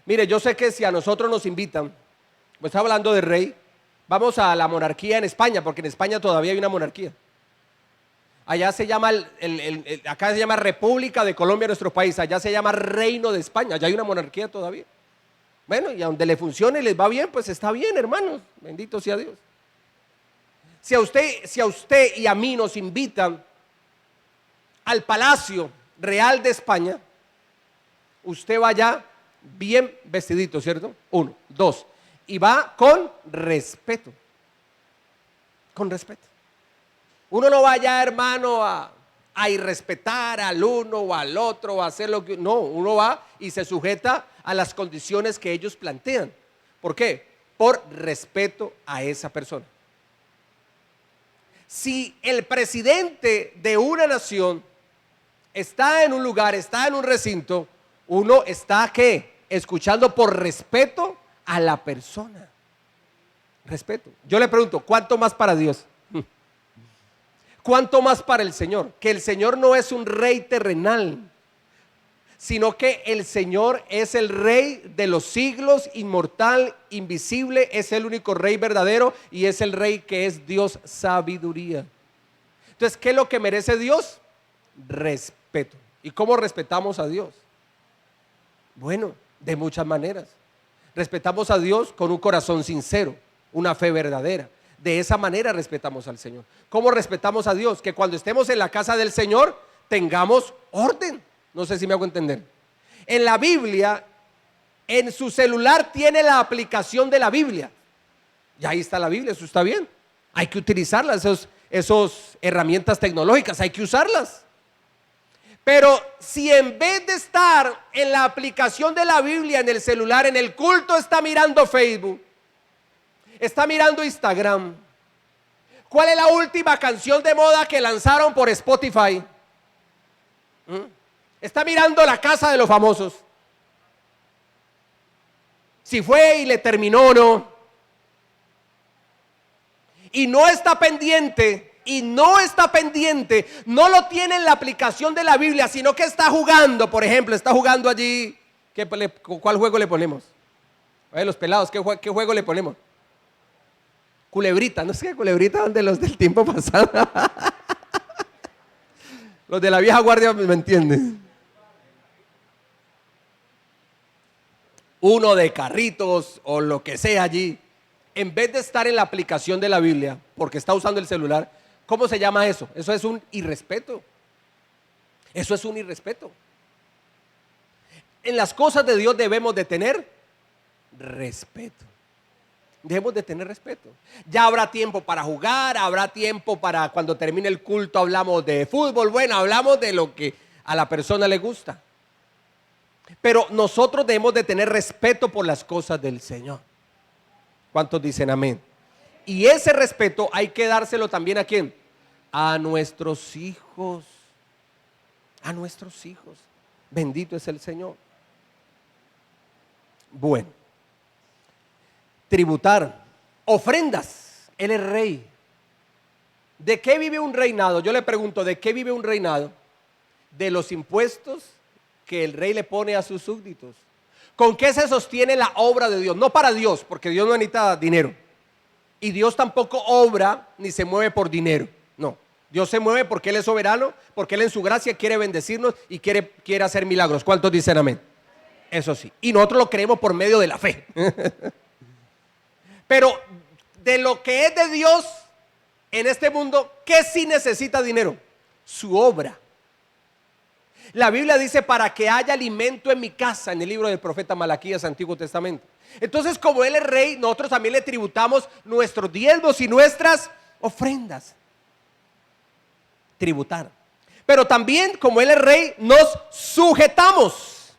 Speaker 1: Mire, yo sé que si a nosotros nos invitan, pues está hablando de rey, vamos a la monarquía en España, porque en España todavía hay una monarquía. Allá se llama, acá se llama República de Colombia, nuestro país, allá se llama Reino de España, allá hay una monarquía todavía. Bueno, y a donde le funcione y les va bien, pues está bien, hermanos, bendito sea Dios. Si a usted y a mí nos invitan al Palacio Real de España, usted vaya bien vestidito, ¿cierto? 1, 2. y va con respeto. Con respeto. Uno no vaya, hermano, a irrespetar al uno o al otro o a hacer lo que... No, uno va y se sujeta a las condiciones que ellos plantean. ¿Por qué? Por respeto a esa persona. Si el presidente de una nación está en un lugar, está en un recinto, uno está, ¿qué? Escuchando por respeto a la persona. Respeto. Yo le pregunto, ¿cuánto más para Dios? ¿Cuánto más para el Señor? Que el Señor no es un rey terrenal, sino que el Señor es el rey de los siglos, inmortal, invisible, es el único rey verdadero y es el rey que es Dios sabiduría. Entonces, ¿qué es lo que merece Dios? Respeto. ¿Y cómo respetamos a Dios? Bueno, de muchas maneras. Respetamos a Dios con un corazón sincero, una fe verdadera. De esa manera respetamos al Señor. ¿Cómo respetamos a Dios? Que cuando estemos en la casa del Señor tengamos orden. No sé si me hago entender. En la Biblia, en su celular tiene la aplicación de la Biblia. Y ahí está la Biblia, eso está bien. Hay que utilizarlas, esas herramientas tecnológicas, hay que usarlas. Pero si en vez de estar en la aplicación de la Biblia en el celular, en el culto está mirando Facebook, está mirando Instagram, ¿cuál es la última canción de moda que lanzaron por Spotify? Está mirando La Casa de los Famosos, si fue y le terminó o no, y no está pendiente, no lo tiene en la aplicación de la Biblia, sino que está jugando, por ejemplo, está jugando allí, ¿cuál juego le ponemos? A ver, los pelados, ¿qué juego le ponemos? Culebrita, no sé qué culebrita, donde los del tiempo pasado. Los de la vieja guardia me entienden. Uno de carritos o lo que sea allí, en vez de estar en la aplicación de la Biblia, porque está usando el celular, ¿cómo se llama eso? Eso es un irrespeto. Eso es un irrespeto. En las cosas de Dios debemos de tener respeto. Debemos de tener respeto. Ya habrá tiempo para jugar, habrá tiempo para cuando termine el culto hablamos de fútbol, bueno, hablamos de lo que a la persona le gusta. Pero nosotros debemos de tener respeto por las cosas del Señor. ¿Cuántos dicen amén? Y ese respeto hay que dárselo también ¿a quién? A nuestros hijos. A nuestros hijos. Bendito es el Señor. Bueno. Tributar, ofrendas, Él es rey. ¿De qué vive un reinado? Yo le pregunto, ¿de qué vive un reinado? De los impuestos que el rey le pone a sus súbditos. ¿Con qué se sostiene la obra de Dios? No para Dios, porque Dios no necesita dinero. Y Dios tampoco obra ni se mueve por dinero. No, Dios se mueve porque Él es soberano, porque Él en su gracia quiere bendecirnos y quiere hacer milagros. ¿Cuántos dicen amén? Eso sí, y nosotros lo creemos por medio de la fe. Pero de lo que es de Dios en este mundo, ¿qué sí necesita dinero? Su obra. La Biblia dice para que haya alimento en mi casa, en el libro del profeta Malaquías, Antiguo Testamento. Entonces, como Él es rey, nosotros también le tributamos nuestros diezmos y nuestras ofrendas. Tributar. Pero también, como Él es rey, nos sujetamos.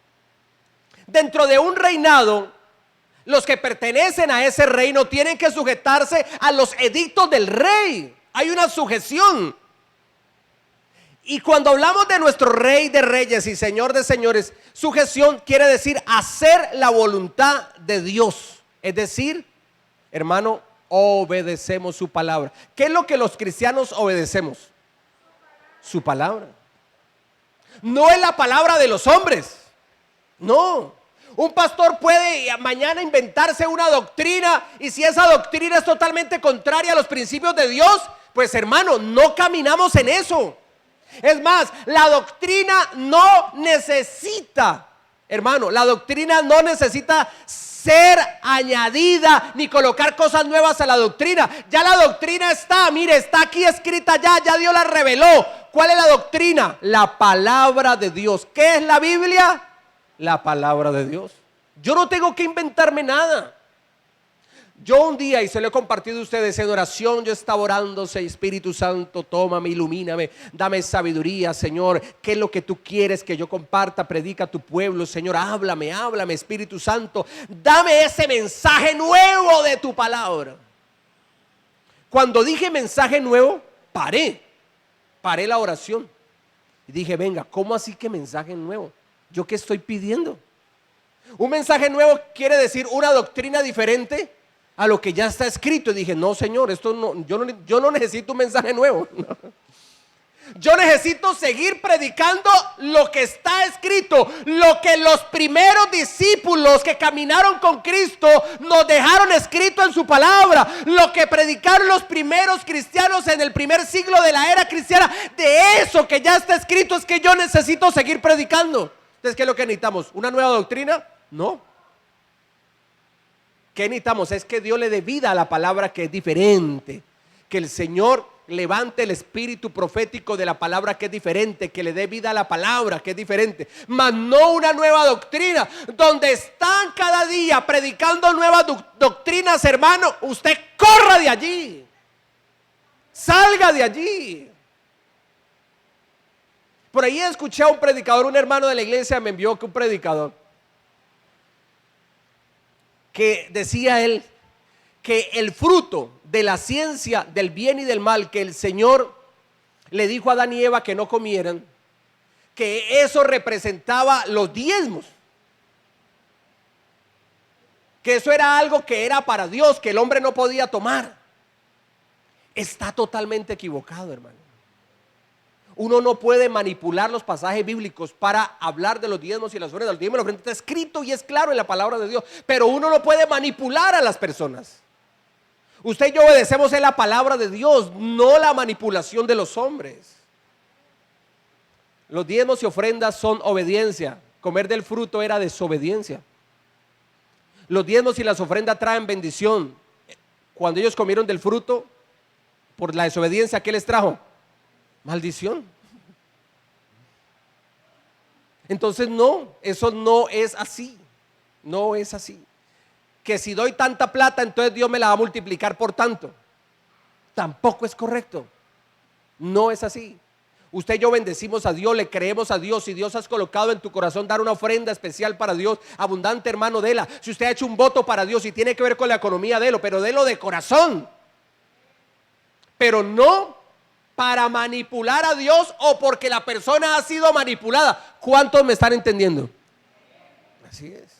Speaker 1: Dentro de un reinado, los que pertenecen a ese reino tienen que sujetarse a los edictos del rey. Hay una sujeción. Y cuando hablamos de nuestro rey de reyes y señor de señores, sujeción quiere decir hacer la voluntad de Dios. Es decir, hermano, obedecemos su palabra. ¿Qué es lo que los cristianos obedecemos? Su palabra. No es la palabra de los hombres. No. Un pastor puede mañana inventarse una doctrina y si esa doctrina es totalmente contraria a los principios de Dios, pues hermano, no caminamos en eso. Es más, la doctrina no necesita, hermano, la doctrina no necesita ser añadida ni colocar cosas nuevas a la doctrina. Ya la doctrina está, mire, está aquí escrita ya Dios la reveló. ¿Cuál es la doctrina? La palabra de Dios. ¿Qué es la Biblia? La palabra de Dios. Yo no tengo que inventarme nada. Yo un día, y se lo he compartido a ustedes en oración, yo estaba orando: Espíritu Santo, tómame, ilumíname, dame sabiduría, Señor. ¿Qué es lo que tú quieres que yo comparta? Predica a tu pueblo, Señor. Háblame, háblame, Espíritu Santo. Dame ese mensaje nuevo de tu palabra. Cuando dije mensaje nuevo, paré la oración. Y dije: venga, ¿cómo así que mensaje nuevo? ¿Yo qué estoy pidiendo? Un mensaje nuevo quiere decir una doctrina diferente a lo que ya está escrito. Y dije: no, Señor, esto no, yo no necesito un mensaje nuevo. Yo necesito seguir predicando lo que está escrito, lo que los primeros discípulos que caminaron con Cristo nos dejaron escrito en su palabra, lo que predicaron los primeros cristianos en el primer siglo de la era cristiana. De eso que ya está escrito es que yo necesito seguir predicando. Entonces, ¿qué es lo que necesitamos? ¿Una nueva doctrina? No. ¿Qué necesitamos? Es que Dios le dé vida a la palabra, que es diferente. Que el Señor levante el espíritu profético de la palabra, que es diferente. Que le dé vida a la palabra, que es diferente. Mas no una nueva doctrina. Donde están cada día predicando nuevas doctrinas, hermano, usted corra de allí. Salga de allí. Por ahí escuché a un predicador, un hermano de la iglesia me envió que un predicador, que decía él que el fruto de la ciencia del bien y del mal que el Señor le dijo a Adán y Eva que no comieran, que eso representaba los diezmos, que eso era algo que era para Dios, que el hombre no podía tomar. Está totalmente equivocado, hermano. Uno no puede manipular los pasajes bíblicos para hablar de los diezmos y las ofrendas. Los diezmos y las ofrendas está escrito y es claro en la palabra de Dios, pero uno no puede manipular a las personas. Usted y yo obedecemos en la palabra de Dios, no la manipulación de los hombres. Los diezmos y ofrendas son obediencia. Comer del fruto era desobediencia. Los diezmos y las ofrendas traen bendición. Cuando ellos comieron del fruto, por la desobediencia, ¿qué les trajo? Maldición. Entonces no, eso no es así. No es así. Que si doy tanta plata, entonces Dios me la va a multiplicar por tanto. Tampoco es correcto. No es así. Usted y yo bendecimos a Dios, le creemos a Dios. Si Dios has colocado en tu corazón dar una ofrenda especial para Dios, abundante, hermano, déla. Si usted ha hecho un voto para Dios y tiene que ver con la economía, délo, pero délo de corazón. Pero no para manipular a Dios o porque la persona ha sido manipulada. ¿Cuántos me están entendiendo? Así es.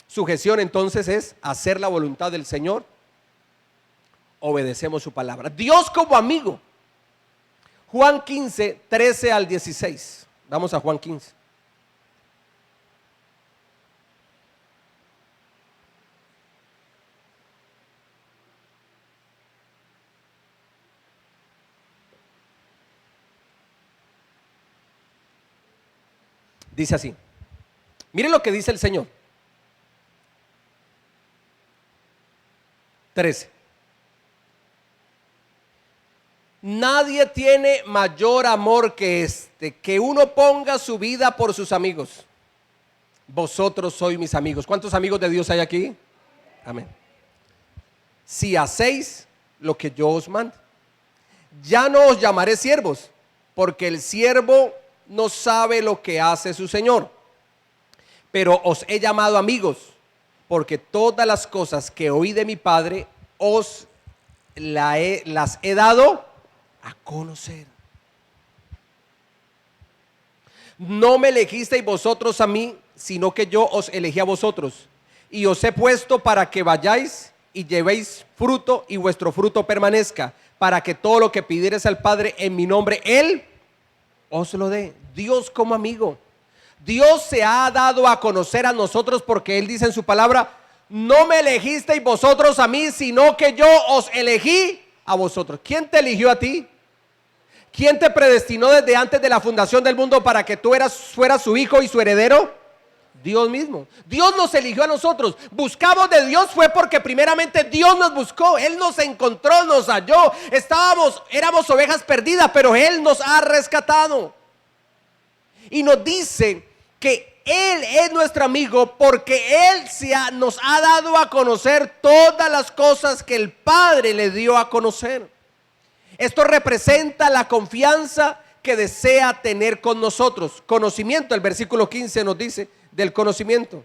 Speaker 1: Sujeción entonces es hacer la voluntad del Señor. Obedecemos su palabra. Dios como amigo. Juan 15, 13 al 16. Vamos a Juan 15. Dice así. Miren lo que dice el Señor. 13. Nadie tiene mayor amor que este, que uno ponga su vida por sus amigos. Vosotros sois mis amigos. ¿Cuántos amigos de Dios hay aquí? Amén. Si hacéis lo que yo os mando. Ya no os llamaré siervos, porque el siervo no sabe lo que hace su Señor. Pero os he llamado amigos, porque todas las cosas que oí de mi Padre os las he dado a conocer. No me elegisteis vosotros a mí, sino que yo os elegí a vosotros, y os he puesto para que vayáis y llevéis fruto, y vuestro fruto permanezca, para que todo lo que pidiereis al Padre en mi nombre, Él os lo dé. Dios como amigo. Dios se ha dado a conocer a nosotros porque Él dice en su palabra: no me elegisteis vosotros a mí, sino que yo os elegí a vosotros. ¿Quién te eligió a ti? ¿Quién te predestinó desde antes de la fundación del mundo para que tú fueras su hijo y su heredero? Dios mismo. Dios nos eligió a nosotros. Buscamos de Dios fue porque primeramente Dios nos buscó. Él nos encontró, nos halló. Éramos ovejas perdidas, pero Él nos ha rescatado. Y nos dice que Él es nuestro amigo porque Él nos ha dado a conocer todas las cosas que el Padre le dio a conocer. Esto representa la confianza que desea tener con nosotros. Conocimiento, el versículo 15 nos dice del conocimiento.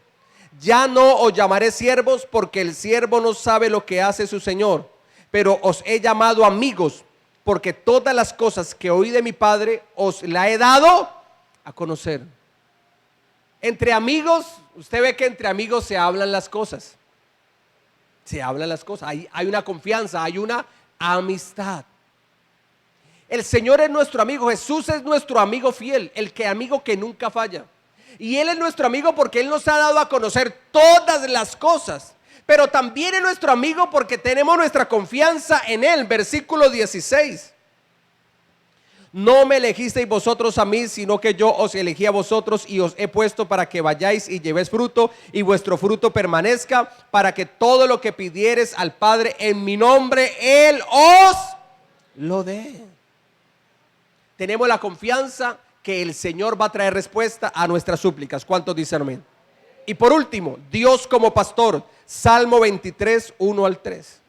Speaker 1: Ya no os llamaré siervos porque el siervo no sabe lo que hace su Señor, pero os he llamado amigos porque todas las cosas que oí de mi Padre os la he dado a conocer. Entre amigos, usted ve que entre amigos se hablan las cosas. Se hablan las cosas, hay una confianza, hay una amistad. El Señor es nuestro amigo, Jesús es nuestro amigo fiel, amigo que nunca falla. Y Él es nuestro amigo porque Él nos ha dado a conocer todas las cosas. Pero también es nuestro amigo porque tenemos nuestra confianza en Él. Versículo 16. No me elegisteis vosotros a mí, sino que yo os elegí a vosotros y os he puesto para que vayáis y llevéis fruto y vuestro fruto permanezca, para que todo lo que pidiereis al Padre en mi nombre, Él os lo dé. Tenemos la confianza que el Señor va a traer respuesta a nuestras súplicas. ¿Cuántos dicen amén? Y por último, Dios como pastor. Salmo 23, 1 al 3.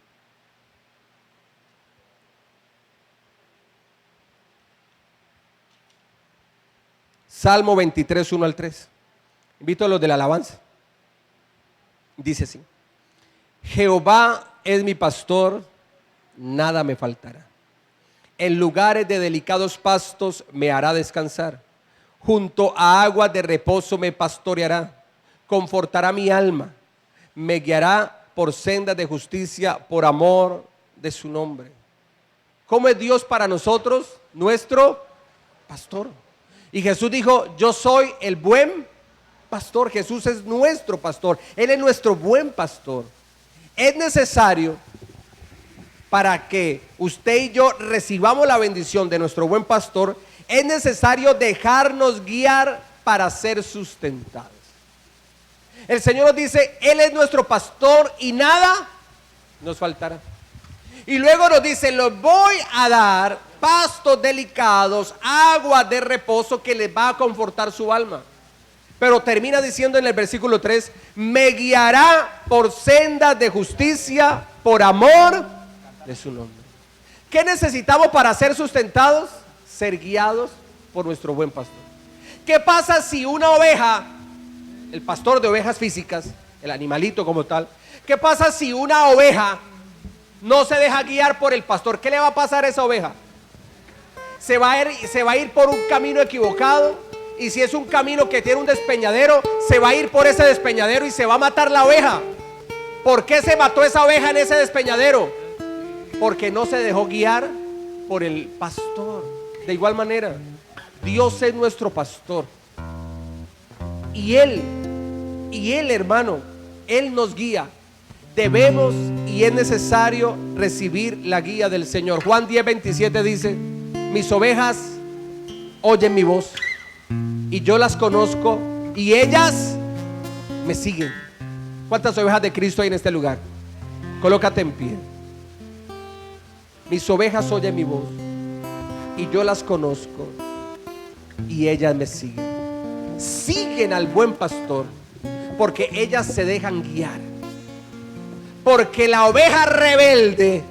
Speaker 1: Salmo 23, 1 al 3. Invito a los de la alabanza. Dice así: Jehová es mi pastor, nada me faltará. En lugares de delicados pastos me hará descansar. Junto a aguas de reposo me pastoreará. Confortará mi alma. Me guiará por sendas de justicia por amor de su nombre. ¿Cómo es Dios para nosotros? Nuestro pastor. Y Jesús dijo: yo soy el buen pastor. Jesús es nuestro pastor. Él es nuestro buen pastor. Es necesario, para que usted y yo recibamos la bendición de nuestro buen pastor, es necesario dejarnos guiar para ser sustentados. El Señor nos dice: Él es nuestro pastor y nada nos faltará. Y luego nos dice: los voy a dar pastos delicados, agua de reposo que les va a confortar su alma. Pero termina diciendo en el versículo 3: me guiará por sendas de justicia por amor de su nombre. ¿Qué necesitamos para ser sustentados? Ser guiados por nuestro buen pastor. ¿Qué pasa si una oveja, el pastor de ovejas físicas, el animalito como tal, qué pasa si una oveja no se deja guiar por el pastor? ¿Qué le va a pasar a esa oveja? Se va a ir por un camino equivocado, y si es un camino que tiene un despeñadero, se va a ir por ese despeñadero y se va a matar la oveja. ¿Por qué se mató esa oveja en ese despeñadero? Porque no se dejó guiar por el pastor. De igual manera, Dios es nuestro pastor. Y Él, hermano, Él nos guía. Debemos y es necesario recibir la guía del Señor. Juan 10:27 dice: mis ovejas oyen mi voz y yo las conozco y ellas me siguen. ¿Cuántas ovejas de Cristo hay en este lugar? Colócate en pie. Mis ovejas oyen mi voz y yo las conozco y ellas me siguen. Siguen al buen pastor porque ellas se dejan guiar. Porque la oveja rebelde,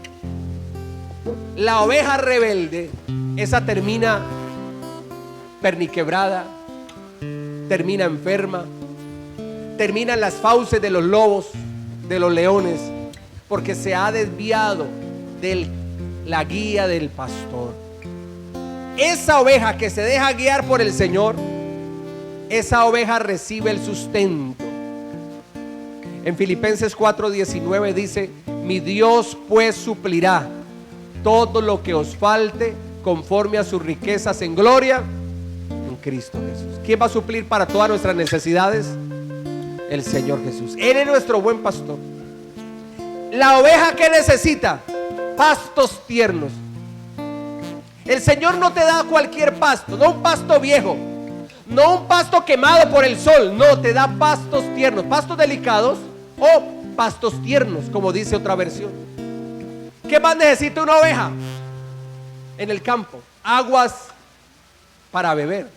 Speaker 1: esa termina perniquebrada, termina enferma, termina en las fauces de los lobos, de los leones, porque se ha desviado de la guía del pastor. Esa oveja que se deja guiar por el Señor, esa oveja recibe el sustento. En Filipenses 4:19 dice: mi Dios pues suplirá todo lo que os falte conforme a sus riquezas en gloria en Cristo Jesús. ¿Quién va a suplir para todas nuestras necesidades? El Señor Jesús. Él es nuestro buen pastor. La oveja que necesita pastos tiernos. El Señor no te da cualquier pasto, no un pasto viejo, no un pasto quemado por el sol, no, te da pastos tiernos, pastos delicados o pastos tiernos, como dice otra versión. ¿Qué más necesita una oveja en el campo? Aguas para beber.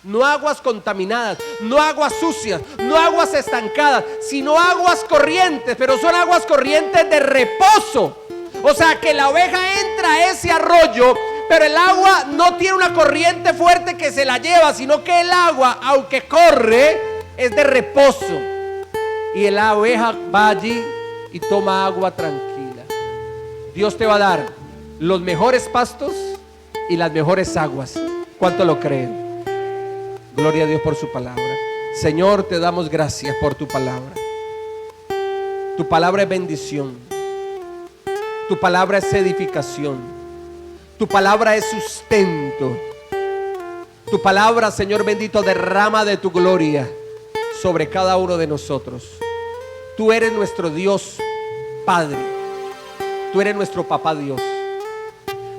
Speaker 1: No aguas contaminadas, no aguas sucias, no aguas estancadas, sino aguas corrientes, pero son aguas corrientes de reposo. O sea que la oveja entra a ese arroyo, pero el agua no tiene una corriente fuerte que se la lleva, sino que el agua, aunque corre, es de reposo. Y la oveja va allí y toma agua tranquila. Dios te va a dar los mejores pastos y las mejores aguas. ¿Cuánto lo creen? Gloria a Dios por su palabra. Señor, te damos gracias por tu palabra. Tu palabra es bendición. Tu palabra es edificación. Tu palabra es sustento. Tu palabra, Señor bendito, derrama de tu gloria sobre cada uno de nosotros. Tú eres nuestro Dios Padre. Tú eres nuestro Papá Dios.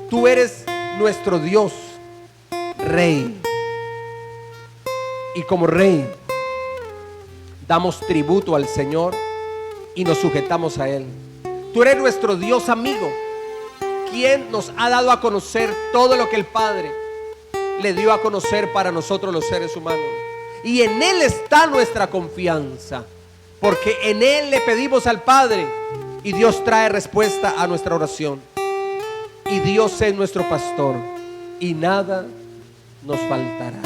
Speaker 1: Tú eres nuestro Dios Rey. Y como Rey damos tributo al Señor y nos sujetamos a Él. Tú eres nuestro Dios amigo, quien nos ha dado a conocer todo lo que el Padre le dio a conocer para nosotros los seres humanos. Y en Él está nuestra confianza, porque en Él le pedimos al Padre y Dios trae respuesta a nuestra oración. Y Dios es nuestro pastor y nada nos faltará.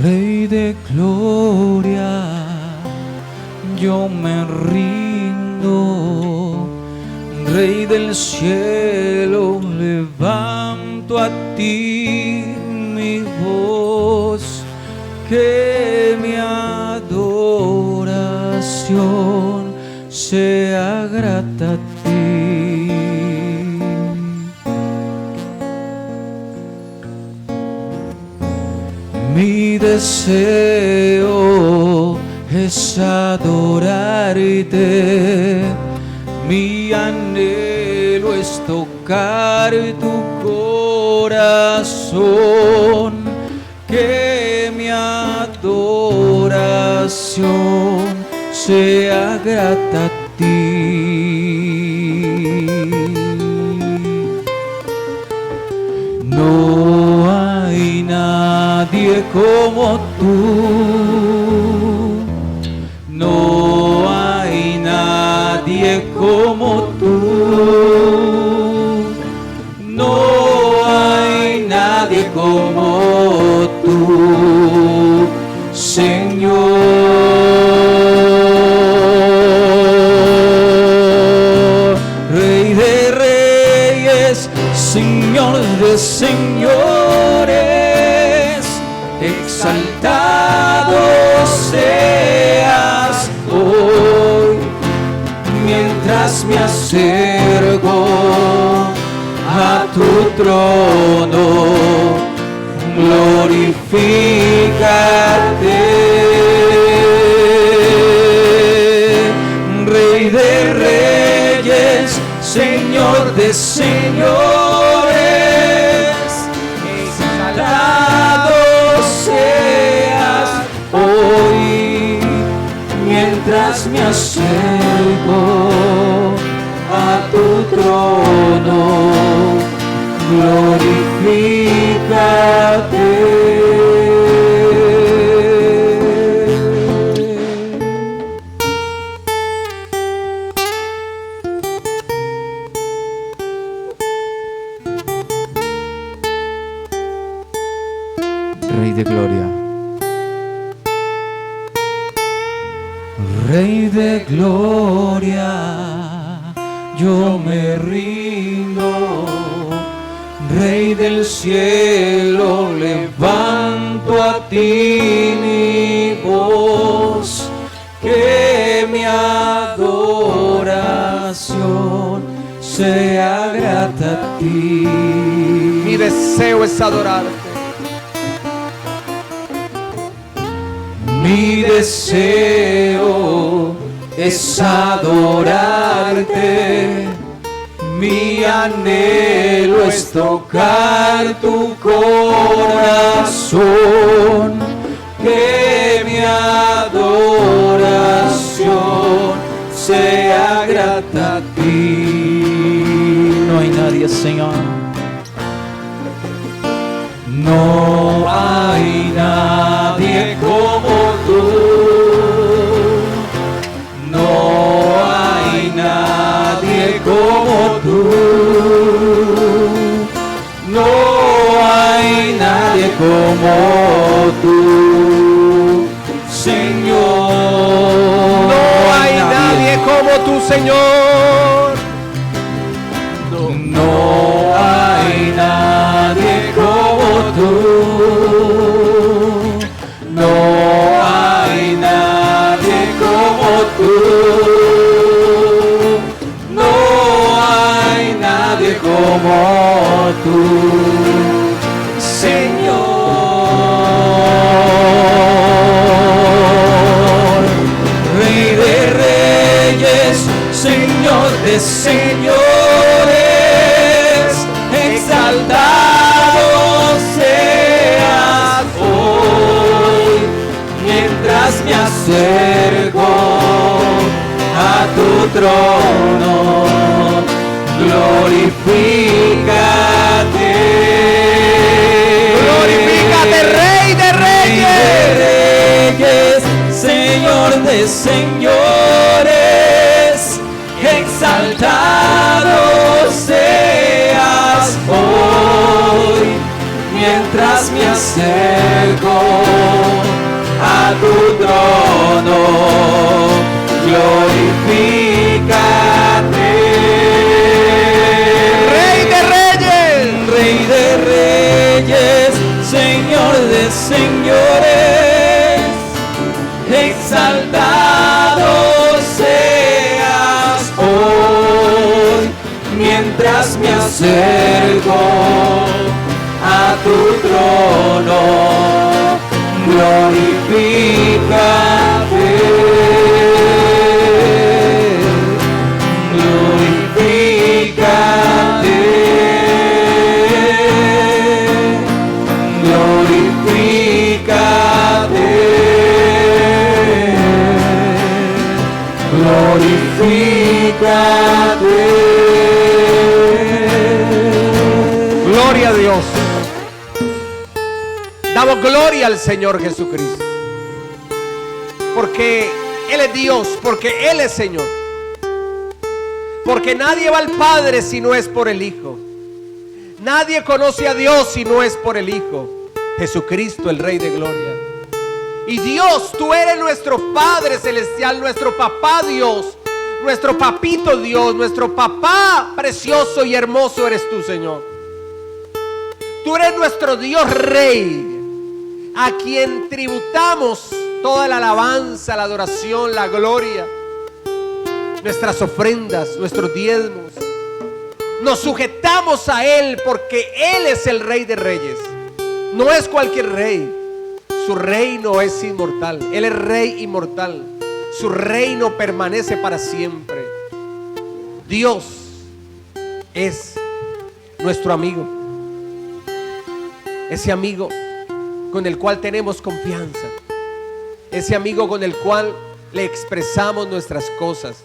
Speaker 2: Rey de gloria, yo me rindo. Rey del cielo, levanto a ti mi voz, que mi adoración sea grata a ti. Mi deseo es adorarte, mi anhelo es tocar tu corazón, que mi adoración sea grata a ti. No hay nadie como tú, no hay nadie como tú, no hay nadie como tú, Señor. Rey de reyes, Señor de señores, exaltado seas hoy, mientras me acerco a tu trono, glorifícate. Rey de reyes, Señor de señores, exaltado seas hoy, mientras me acerco a tu trono, glorifícate. Rey de gloria, Rey de gloria, yo me rindo. Rey del cielo, levanto a ti mi voz, que mi adoración sea grata a ti.
Speaker 1: Mi deseo es adorarte.
Speaker 2: Mi deseo es adorarte, mi anhelo es tocar tu corazón, que mi adoración sea grata a ti. No hay nadie, Señor. No hay nadie como tú. No hay nadie como tú. No hay nadie como tú, Señor.
Speaker 1: No hay nadie como tú, Señor.
Speaker 2: No hay nadie como tú. No hay nadie como tú. No hay nadie como tú, Señor. Rey de reyes, Señor de señores, exaltado seas hoy, mientras me acerco a tu trono, glorifícate.
Speaker 1: Glorifícate, Rey de
Speaker 2: Reyes, Señor de señores, exaltado seas hoy, mientras me acerco a tu trono, glorifícate.
Speaker 1: Rey de reyes,
Speaker 2: Rey de reyes, Señor de señores, exaltado seas hoy, mientras me acerco a tu trono, glorifícate. Glorifícate. Glorifícate. Glorifícate.
Speaker 1: gloria a Dios. Damos gloria al Señor Jesucristo, porque Él es Dios, porque Él es Señor, porque nadie va al Padre si no es por el Hijo. Nadie conoce a Dios si no es por el Hijo, Jesucristo, el Rey de Gloria. Y Dios, tú eres nuestro Padre Celestial, nuestro Papá Dios, nuestro Papito Dios, nuestro Papá precioso y hermoso eres tú, Señor. Tú eres nuestro Dios Rey, a quien tributamos toda la alabanza, la adoración, la gloria, nuestras ofrendas, nuestros diezmos. Nos sujetamos a Él porque Él es el Rey de Reyes. No es cualquier rey. Su reino es inmortal. Él es Rey inmortal. Su reino permanece para siempre. Dios es nuestro amigo. Ese amigo con el cual tenemos confianza. Ese amigo con el cual le expresamos nuestras cosas.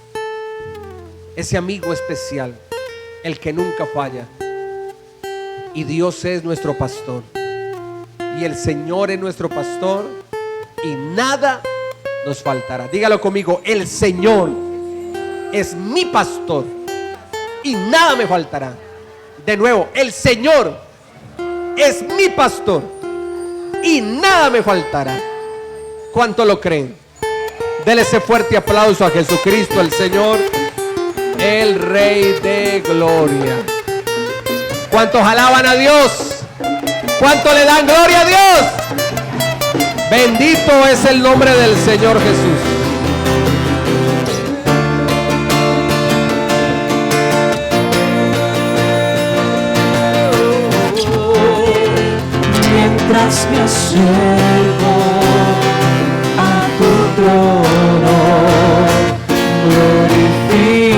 Speaker 1: Ese amigo especial, el que nunca falla. Y Dios es nuestro pastor. Y el Señor es nuestro pastor. Y nada nos faltará. Dígalo conmigo: el Señor es mi pastor y nada me faltará. De nuevo: el Señor es mi pastor y nada me faltará. ¿Cuánto lo creen? Dele ese fuerte aplauso a Jesucristo, el Señor, el Rey de Gloria. ¿Cuántos alaban a Dios? ¿Cuánto le dan gloria a Dios? Bendito es el nombre del Señor Jesús.
Speaker 2: Mientras me acerco a tu trono, glorifícate,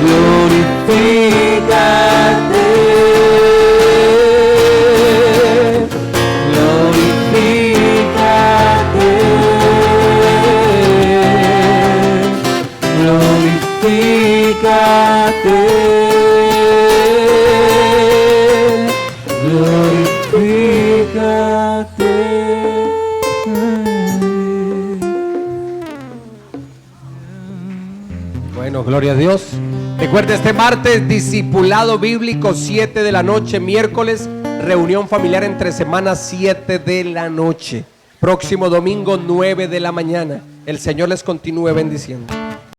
Speaker 2: glorifícate, glorifícate, glorifícate.
Speaker 1: Bueno, gloria a Dios. Recuerde, este martes, discipulado bíblico, 7 de la noche. Miércoles, reunión familiar entre semanas, 7 de la noche. Próximo domingo, 9 de la mañana. El Señor les continúe bendiciendo.